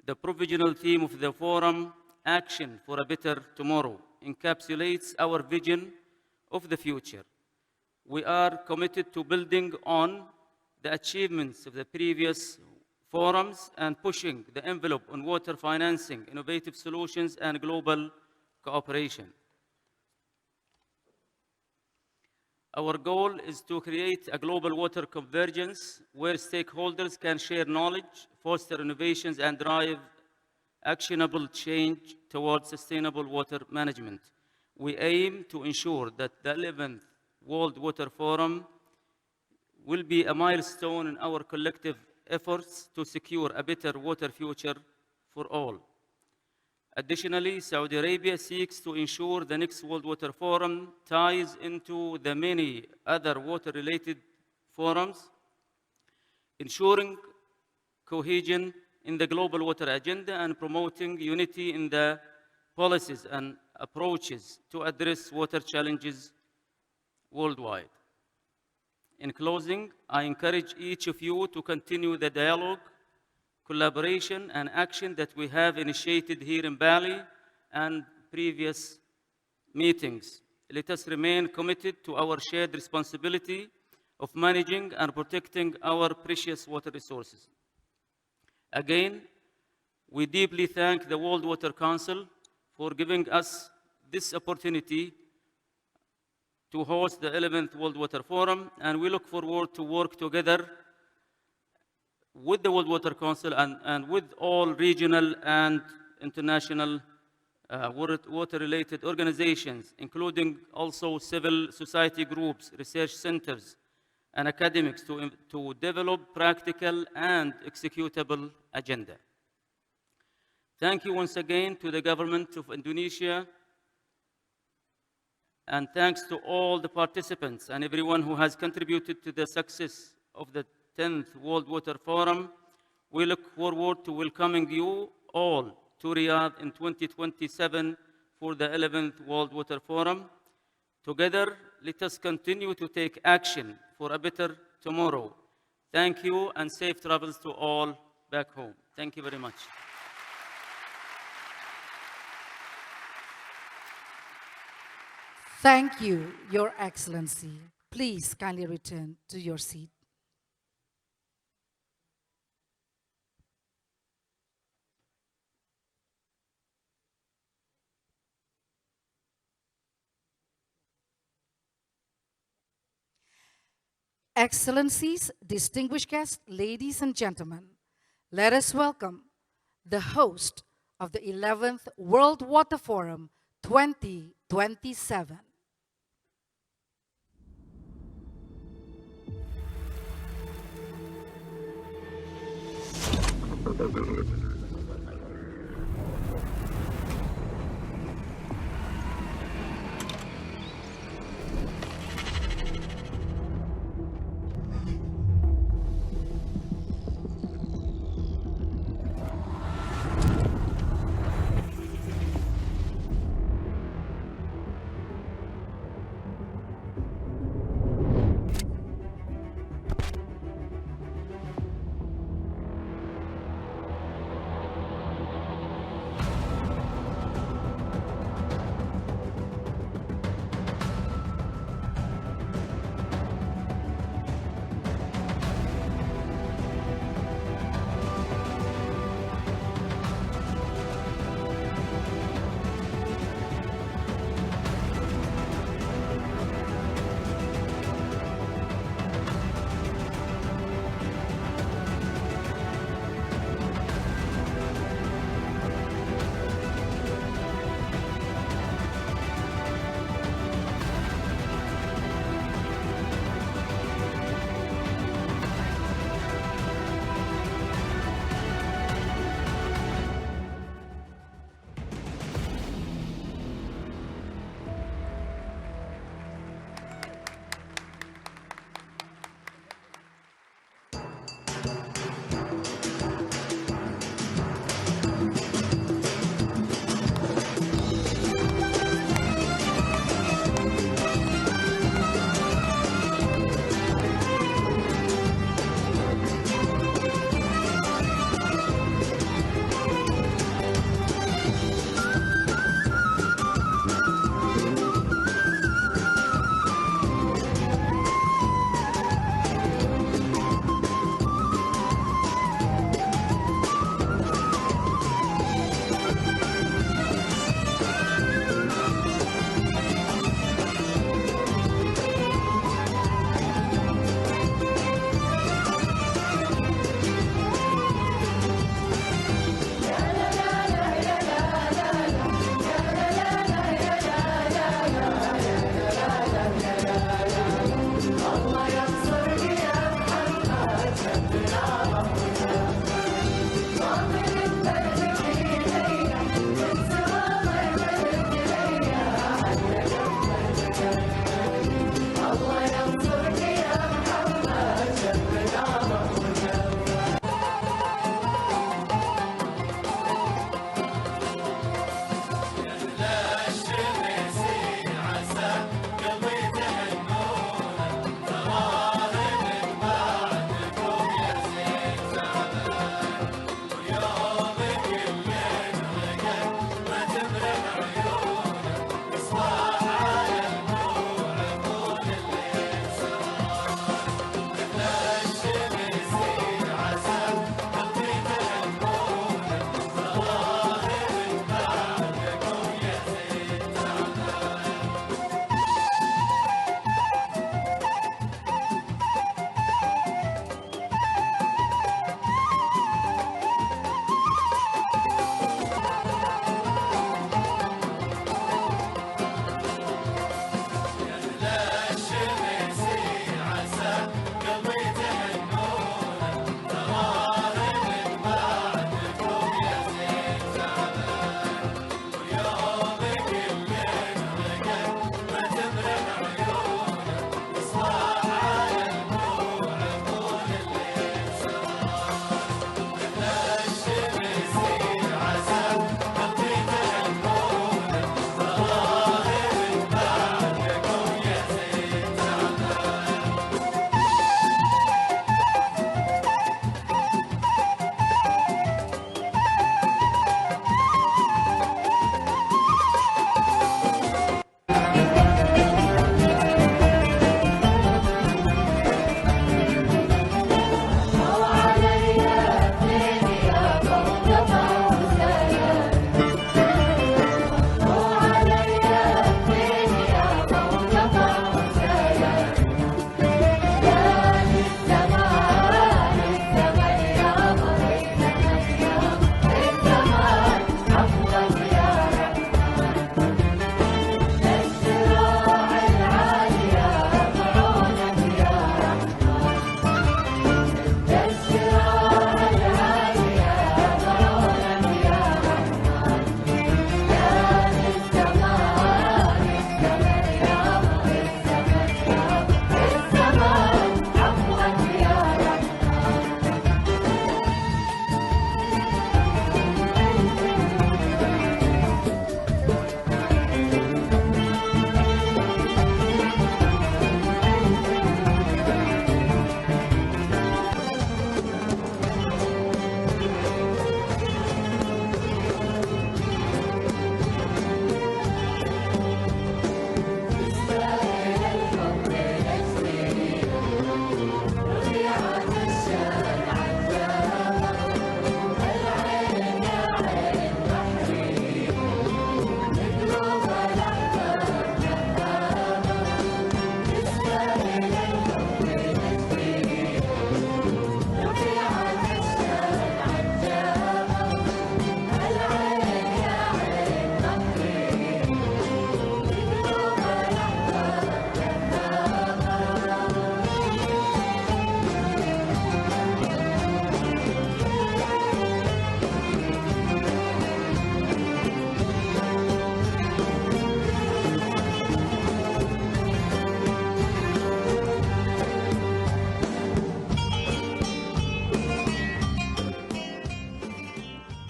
Speaker 18: The provisional theme of the forum, Action for a Better Tomorrow, encapsulates our vision of the future. We are committed to building on the achievements of the previous forums and pushing the envelope on water financing, innovative solutions, and global cooperation. Our goal is to create a global water convergence where stakeholders can share knowledge, foster innovations, and drive actionable change towards sustainable water management. We aim to ensure that the 11th World Water Forum will be a milestone in our collective efforts to secure a better water future for all. Additionally, Saudi Arabia seeks to ensure the next World Water Forum ties into the many other water-related forums, ensuring cohesion in the global water agenda and promoting unity in the policies and approaches to address water challenges worldwide. In closing, I encourage each of you to continue the dialogue, collaboration, and action that we have initiated here in Bali and previous meetings. Let us remain committed to our shared responsibility of managing and protecting our precious water resources. Again, we deeply thank the World Water Council for giving us this opportunity to host the 11th World Water Forum, and we look forward to work together with the World Water Council and with all regional and international water-related organizations, including also civil society groups, research centers, and academics to develop practical and executable agenda. Thank you once again to the government of Indonesia And thanks to all the participants and everyone who has contributed to the success of the 10th World Water Forum. We look forward to welcoming you all to Riyadh in 2027 for the 11th World Water Forum. Together, let us continue to take action for a better tomorrow. Thank you and safe travels to all back home. Thank you very much.
Speaker 1: Thank you, Your Excellency. Please kindly return to your seat. Excellencies, distinguished guests, ladies and gentlemen, let us welcome the host of the 11th World Water Forum 2027.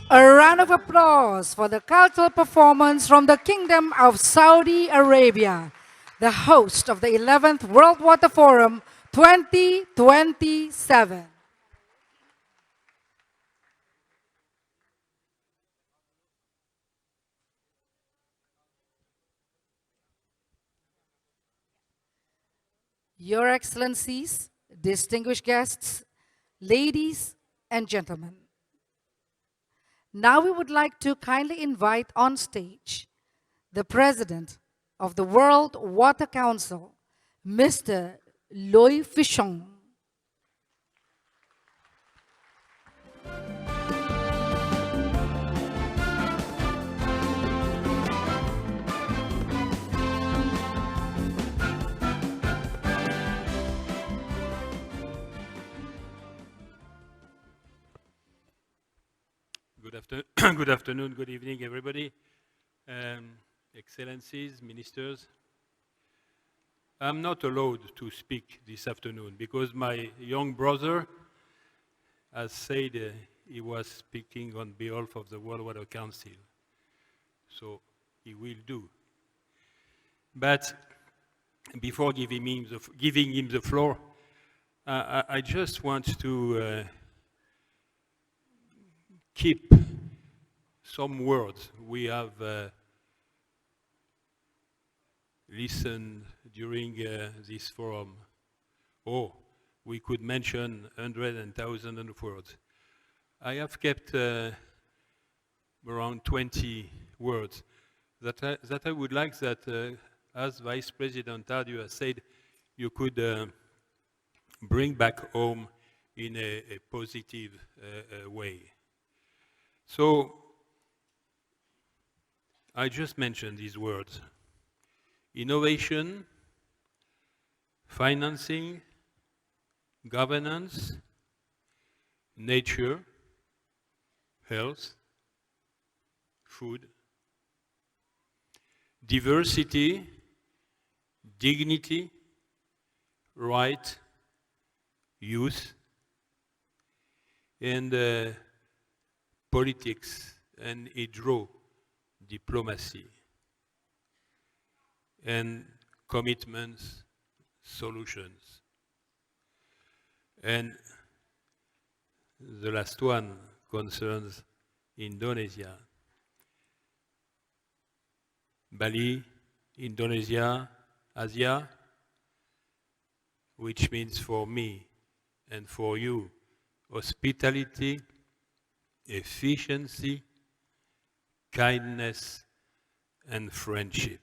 Speaker 1: A round of applause for the cultural performance from the Kingdom of Saudi Arabia, the host of the 11th World Water Forum 2027. Your Excellencies, distinguished guests, ladies and gentlemen. Now we would like to kindly invite on stage the President of the World Water Council, Mr. Loy Fichon.
Speaker 8: Good afternoon, good evening, everybody. Excellencies, ministers. I'm not allowed to speak this afternoon because my young brother has said he was speaking on behalf of the World Water Council. So he will do. But before giving him the floor, I just want to keep some words we have listened during this forum. Oh, we could mention hundreds and thousands of words. I have kept around 20 words that I would like that, as Vice President Tardieu has said, you could bring back home in a positive way. So, I just mentioned these words: innovation, financing, governance, nature, health, food, diversity, dignity, right, youth, and politics and diplomacy, and commitments, solutions. And the last one concerns Indonesia. Bali, Indonesia, Asia, which means for me and for you, hospitality, efficiency, kindness, and friendship.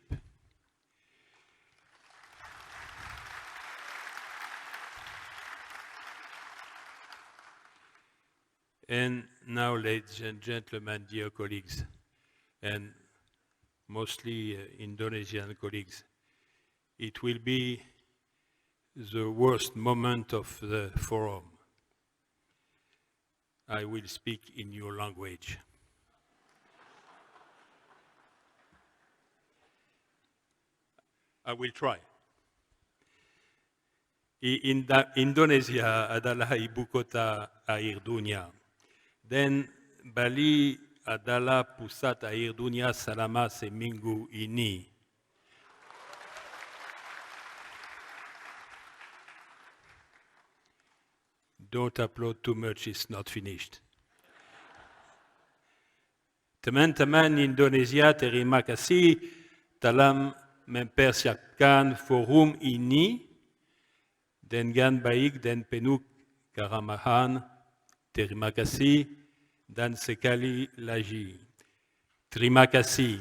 Speaker 8: And now, ladies and gentlemen, dear colleagues, and mostly Indonesian colleagues, it will be the worst moment of the forum. I will speak in your language. I will try. Indonesia adalah ibu kota air dunia. Dan Bali adalah pusat air dunia selama seminggu ini. Don't applaud too much, it's not finished. Teman-teman Indonesia, terima kasih dalam mempersiapkan forum ini dengan baik dan penuh keramahan. Terima kasih dan sekali lagi terima kasih.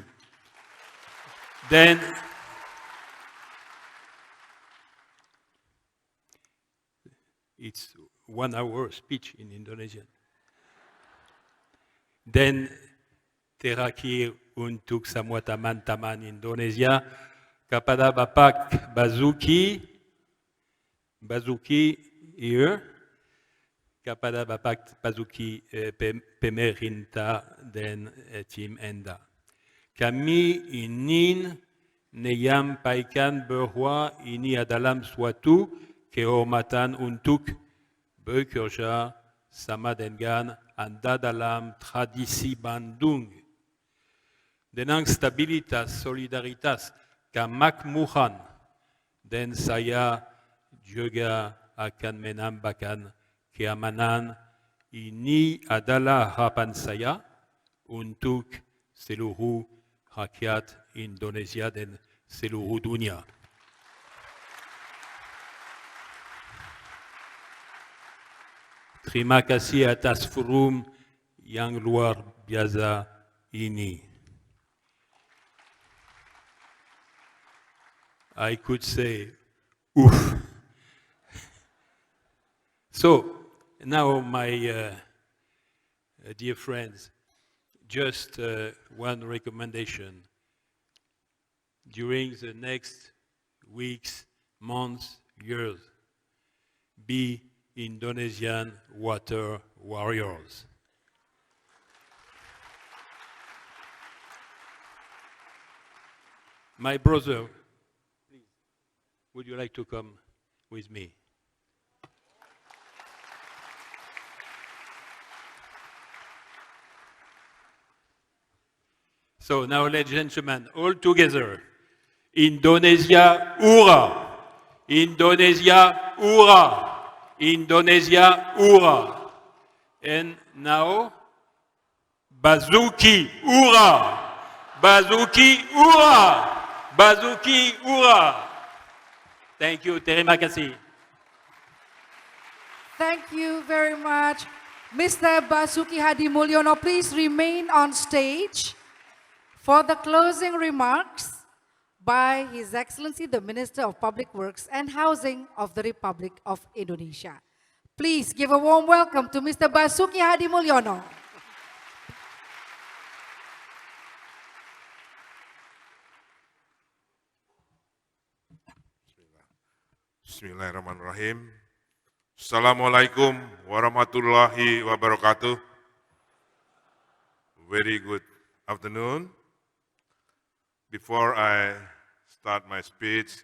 Speaker 8: Dan it's 1 hour speech in Indonesian. Dan terakhir untuk semua teman-teman Indonesia, kepada Bapak Basuki here, kepada Bapak Basuki pemerintah dan tim Anda. Kami ingin menyampaikan bahwa ini adalah suatu kehormatan untuk bekerja sama dengan anda dalam tradisi Bandung. Dengan stabilitas, solidaritas, kemakmuran, dan saya juga akan menambahkan keamanan. Ini adalah harapan saya untuk seluruh rakyat Indonesia dan seluruh dunia. Terima kasih atas forum yang luar biasa ini. I could say, oof. So, now my dear friends, just one recommendation. During the next weeks, months, years, be Indonesian water warriors. My brother, please, would you like to come with me? So now, ladies and gentlemen, all together, Indonesia Ura, Indonesia Ura, Indonesia Ura. And now, Bazuki Ura, Bazuki Ura, Bazuki Ura. Thank you, terima kasih.
Speaker 1: Thank you very much. Mr. Basuki Hadi Mulyono, please remain on stage for the closing remarks by His Excellency the Minister of Public Works and Housing of the Republic of Indonesia. Please give a warm welcome to Mr. Basuki Hadi Mulyono.
Speaker 19: Bismillahirrahmanirrahim. Assalamualaikum warahmatullahi wabarakatuh. Very good afternoon. Before I start my speech,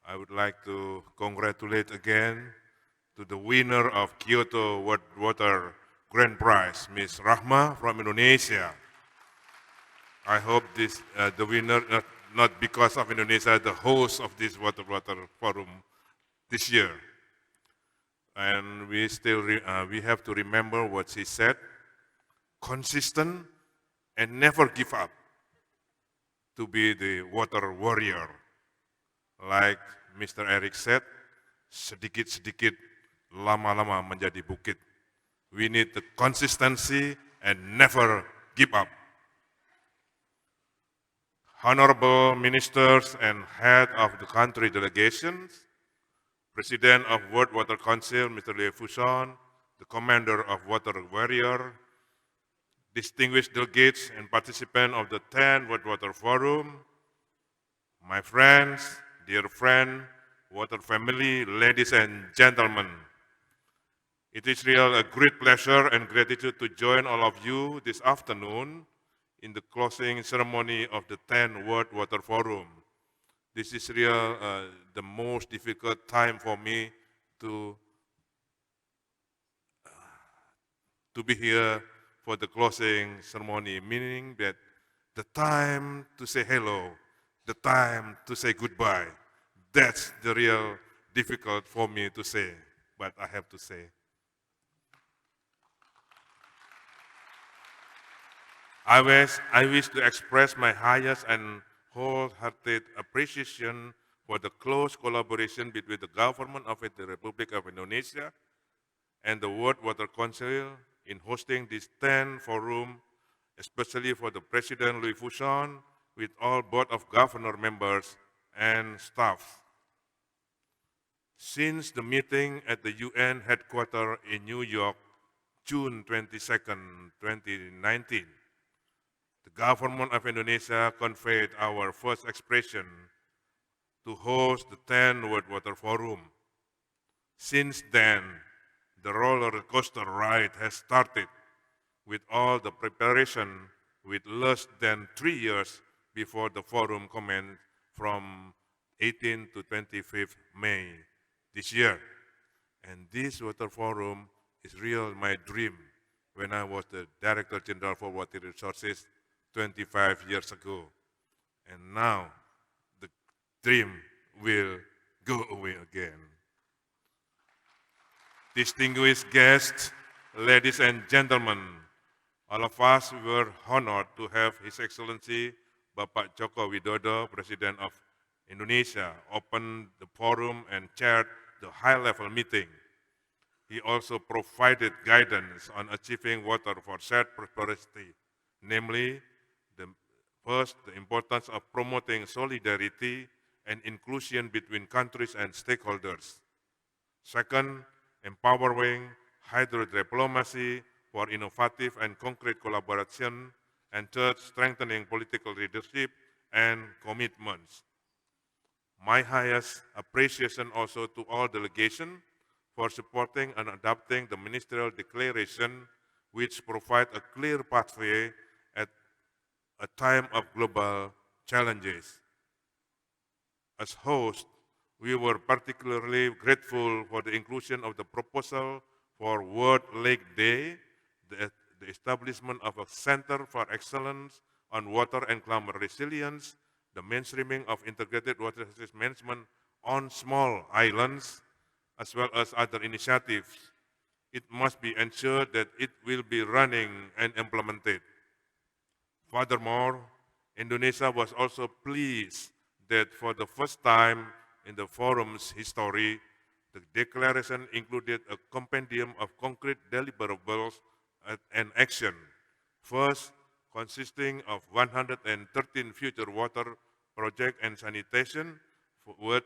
Speaker 19: I would like to congratulate again to the winner of Kyoto World Water Grand Prize, Ms. Rahma from Indonesia. I hope this the winner, not because of Indonesia, the host of this Water Forum this year. And we still we have to remember what she said: consistent and never give up. To be the water warrior. Like Mr. Eric said, sedikit-sedikit, lama-lama menjadi bukit. We need the consistency and never give up. Honorable ministers and head of the country delegations, President of World Water Council, Mr. Lee Fuson, the Commander of Water Warrior, distinguished delegates and participants of the 10th World Water Forum, my friends, dear friend, water family, ladies and gentlemen. It is really a great pleasure and gratitude to join all of you this afternoon in the closing ceremony of the 10th World Water Forum. This is the most difficult time for me to be here for the closing ceremony, meaning that the time to say hello, the time to say goodbye, that's the real difficult for me to say, but I have to say. I wish to express my highest and wholehearted appreciation for the close collaboration between the government of the Republic of Indonesia and the World Water Council in hosting this 10th forum, especially for the President Louis Fuson, with all Board of Governor members and staff. Since the meeting at the UN headquarters in New York, June 22nd, 2019, the government of Indonesia conveyed our first expression to host the 10th World Water Forum. Since then, the roller coaster ride has started with all the preparation with less than 3 years before the forum commenced from 18 to 25th May this year. And this water forum is real my dream when I was the Director General for Water Resources 25 years ago. And now the dream will go away again. Distinguished guests, ladies and gentlemen, all of us were honored to have His Excellency Bapak Joko Widodo, President of Indonesia, open the forum and chaired the high-level meeting. He also provided guidance on achieving water for shared prosperity, namely, first, the importance of promoting solidarity and inclusion between countries and stakeholders. Second, empowering hydrodiplomacy for innovative and concrete collaboration. And third, strengthening political leadership and commitments. My highest appreciation also to all delegations for supporting and adopting the ministerial declaration, which provide a clear pathway at a time of global challenges. As host, we were particularly grateful for the inclusion of the proposal for World Lake Day, the establishment of a Center for Excellence on Water and Climate Resilience, the mainstreaming of integrated water resources management on small islands, as well as other initiatives. It must be ensured that it will be running and implemented. Furthermore, Indonesia was also pleased that for the first time in the forum's history, the declaration included a compendium of concrete deliverables and action. First, consisting of 113 future water projects and sanitation worth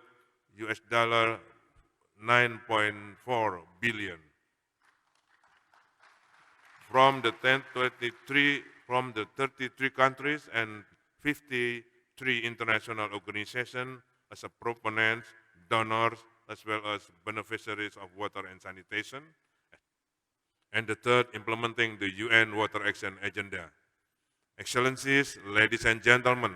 Speaker 19: $9.4 billion. From the 33 countries and 53 international organizations as a proponents, donors, as well as beneficiaries of water and sanitation. And the third, implementing the UN Water Action Agenda. Excellencies, ladies and gentlemen,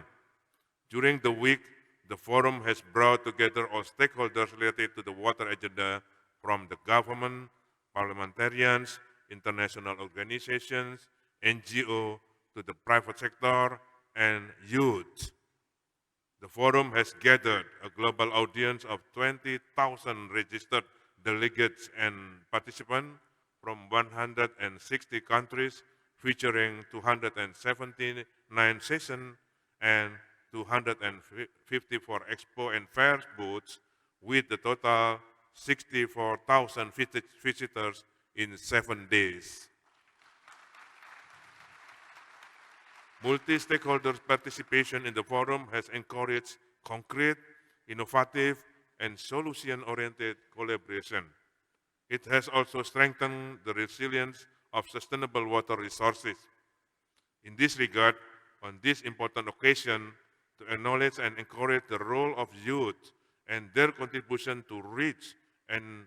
Speaker 19: during the week, the forum has brought together all stakeholders related to the water agenda, from the government, parliamentarians, international organizations, NGO, to the private sector, and youth. The forum has gathered a global audience of 20,000 registered delegates and participants from 160 countries, featuring 279 sessions and 254 expo and fairs booths, with a total 64,000 visitors in 7 days. Multi-stakeholders participation in the forum has encouraged concrete, innovative, and solution-oriented collaboration. It has also strengthened the resilience of sustainable water resources. In this regard, on this important occasion, to acknowledge and encourage the role of youth and their contribution to reach and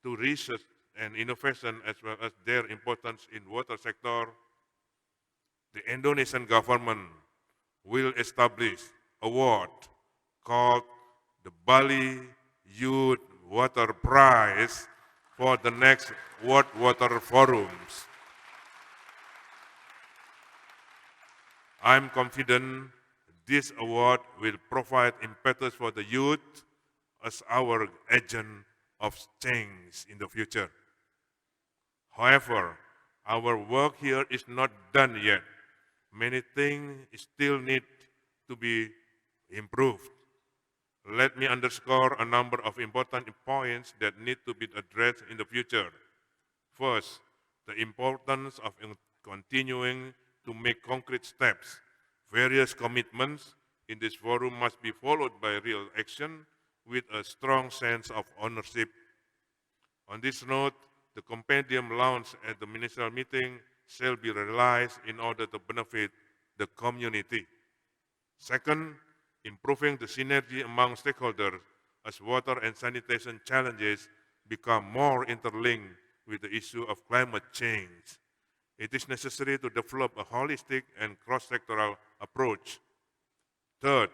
Speaker 19: to research and innovation, as well as their importance in water sector, the Indonesian government will establish an award called the Bali Youth Water Prize for the next World Water Forums. I'm confident this award will provide impetus for the youth as our agent of change in the future. However, our work here is not done yet. Many things still need to be improved. Let me underscore a number of important points that need to be addressed in the future. First, the importance of continuing to make concrete steps. Various commitments in this forum must be followed by real action with a strong sense of ownership. On this note, the compendium launched at the ministerial meeting shall be realized in order to benefit the community. Second, improving the synergy among stakeholders as water and sanitation challenges become more interlinked with the issue of climate change. It is necessary to develop a holistic and cross-sectoral approach. Third,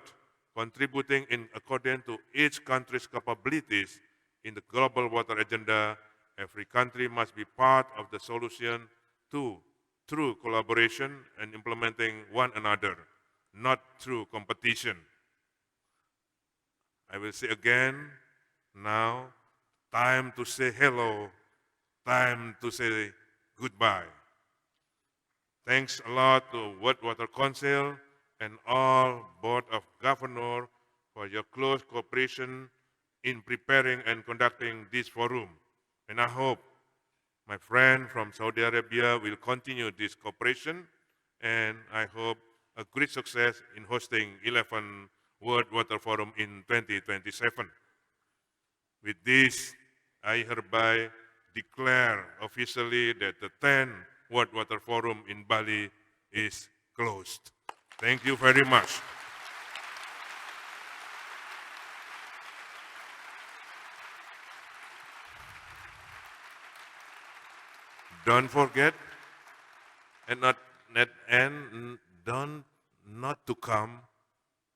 Speaker 19: contributing in accordance to each country's capabilities in the global water agenda, every country must be part of the solution Two, through collaboration and implementing one another, not through competition. I will say again, now, time to say hello, time to say goodbye. Thanks a lot to World Water Council and all Board of Governors for your close cooperation in preparing and conducting this forum. And I hope my friend from Saudi Arabia will continue this cooperation, and I hope a great success in hosting 11 World Water Forum in 2027. With this, I hereby declare officially that the 10th World Water Forum in Bali is closed. Thank you very much. Don't forget, and not to come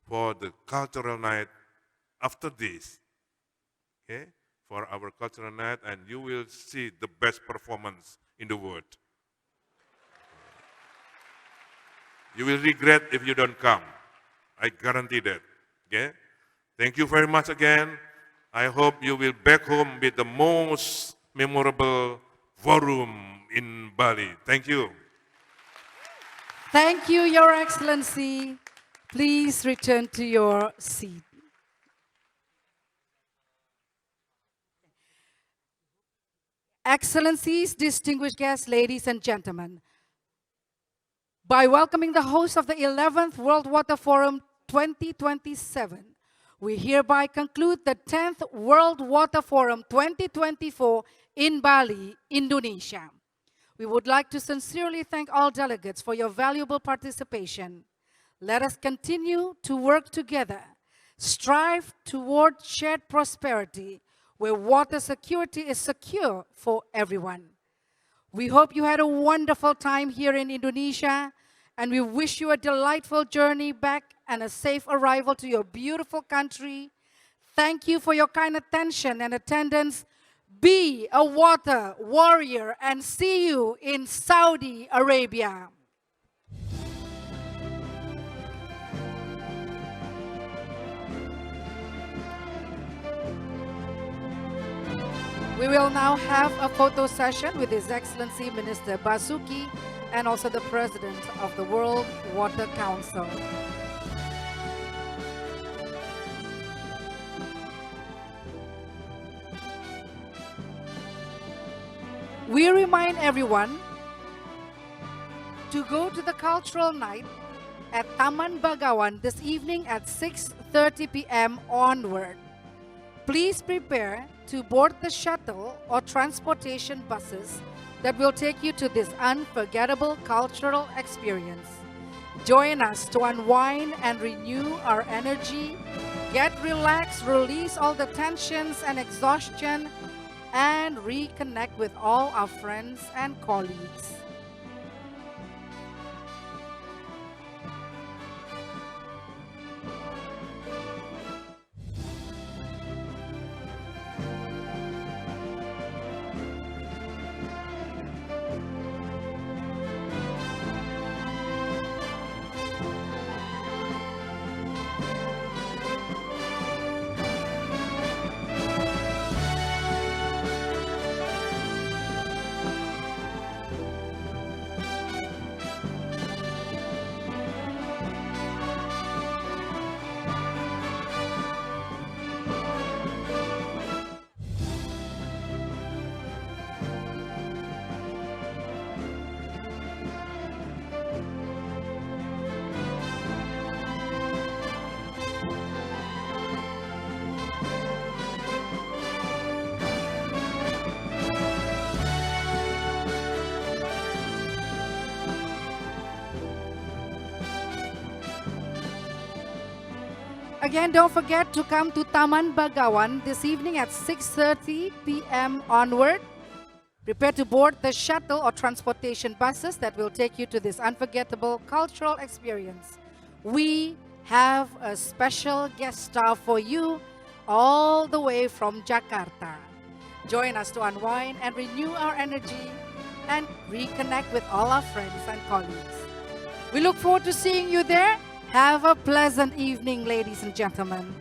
Speaker 19: for the cultural night after this. Okay? For our cultural night, and you will see the best performance in the world. You will regret if you don't come. I guarantee that. Okay? Thank you very much again. I hope you will back home with the most memorable forum in Bali. Thank you.
Speaker 1: Thank you, Your Excellency. Please return to your seat. Excellencies, distinguished guests, ladies and gentlemen, by welcoming the host of the 11th World Water Forum 2027, we hereby conclude the 10th World Water Forum 2024 in Bali, Indonesia. We would like to sincerely thank all delegates for your valuable participation. Let us continue to work together, strive toward shared prosperity, where water security is secure for everyone. We hope you had a wonderful time here in Indonesia, and we wish you a delightful journey back and a safe arrival to your beautiful country. Thank you for your kind attention and attendance. Be a water warrior, and see you in Saudi Arabia. We will now have a photo session with His Excellency Minister Basuki and also the President of the World Water Council. We remind everyone to go to the cultural night at Taman Bagawan this evening at 6:30 p.m. onward. Please prepare to board the shuttle or transportation buses that will take you to this unforgettable cultural experience. Join us to unwind and renew our energy, get relaxed, release all the tensions and exhaustion, and reconnect with all our friends and colleagues. Again, don't forget to come to Taman Bagawan this evening at 6:30 p.m. onward. Prepare to board the shuttle or transportation buses that will take you to this unforgettable cultural experience. We have a special guest star for you all the way from Jakarta. Join us to unwind and renew our energy. and reconnect with all our friends and colleagues. We look forward to seeing you there. Have a pleasant evening, ladies and gentlemen.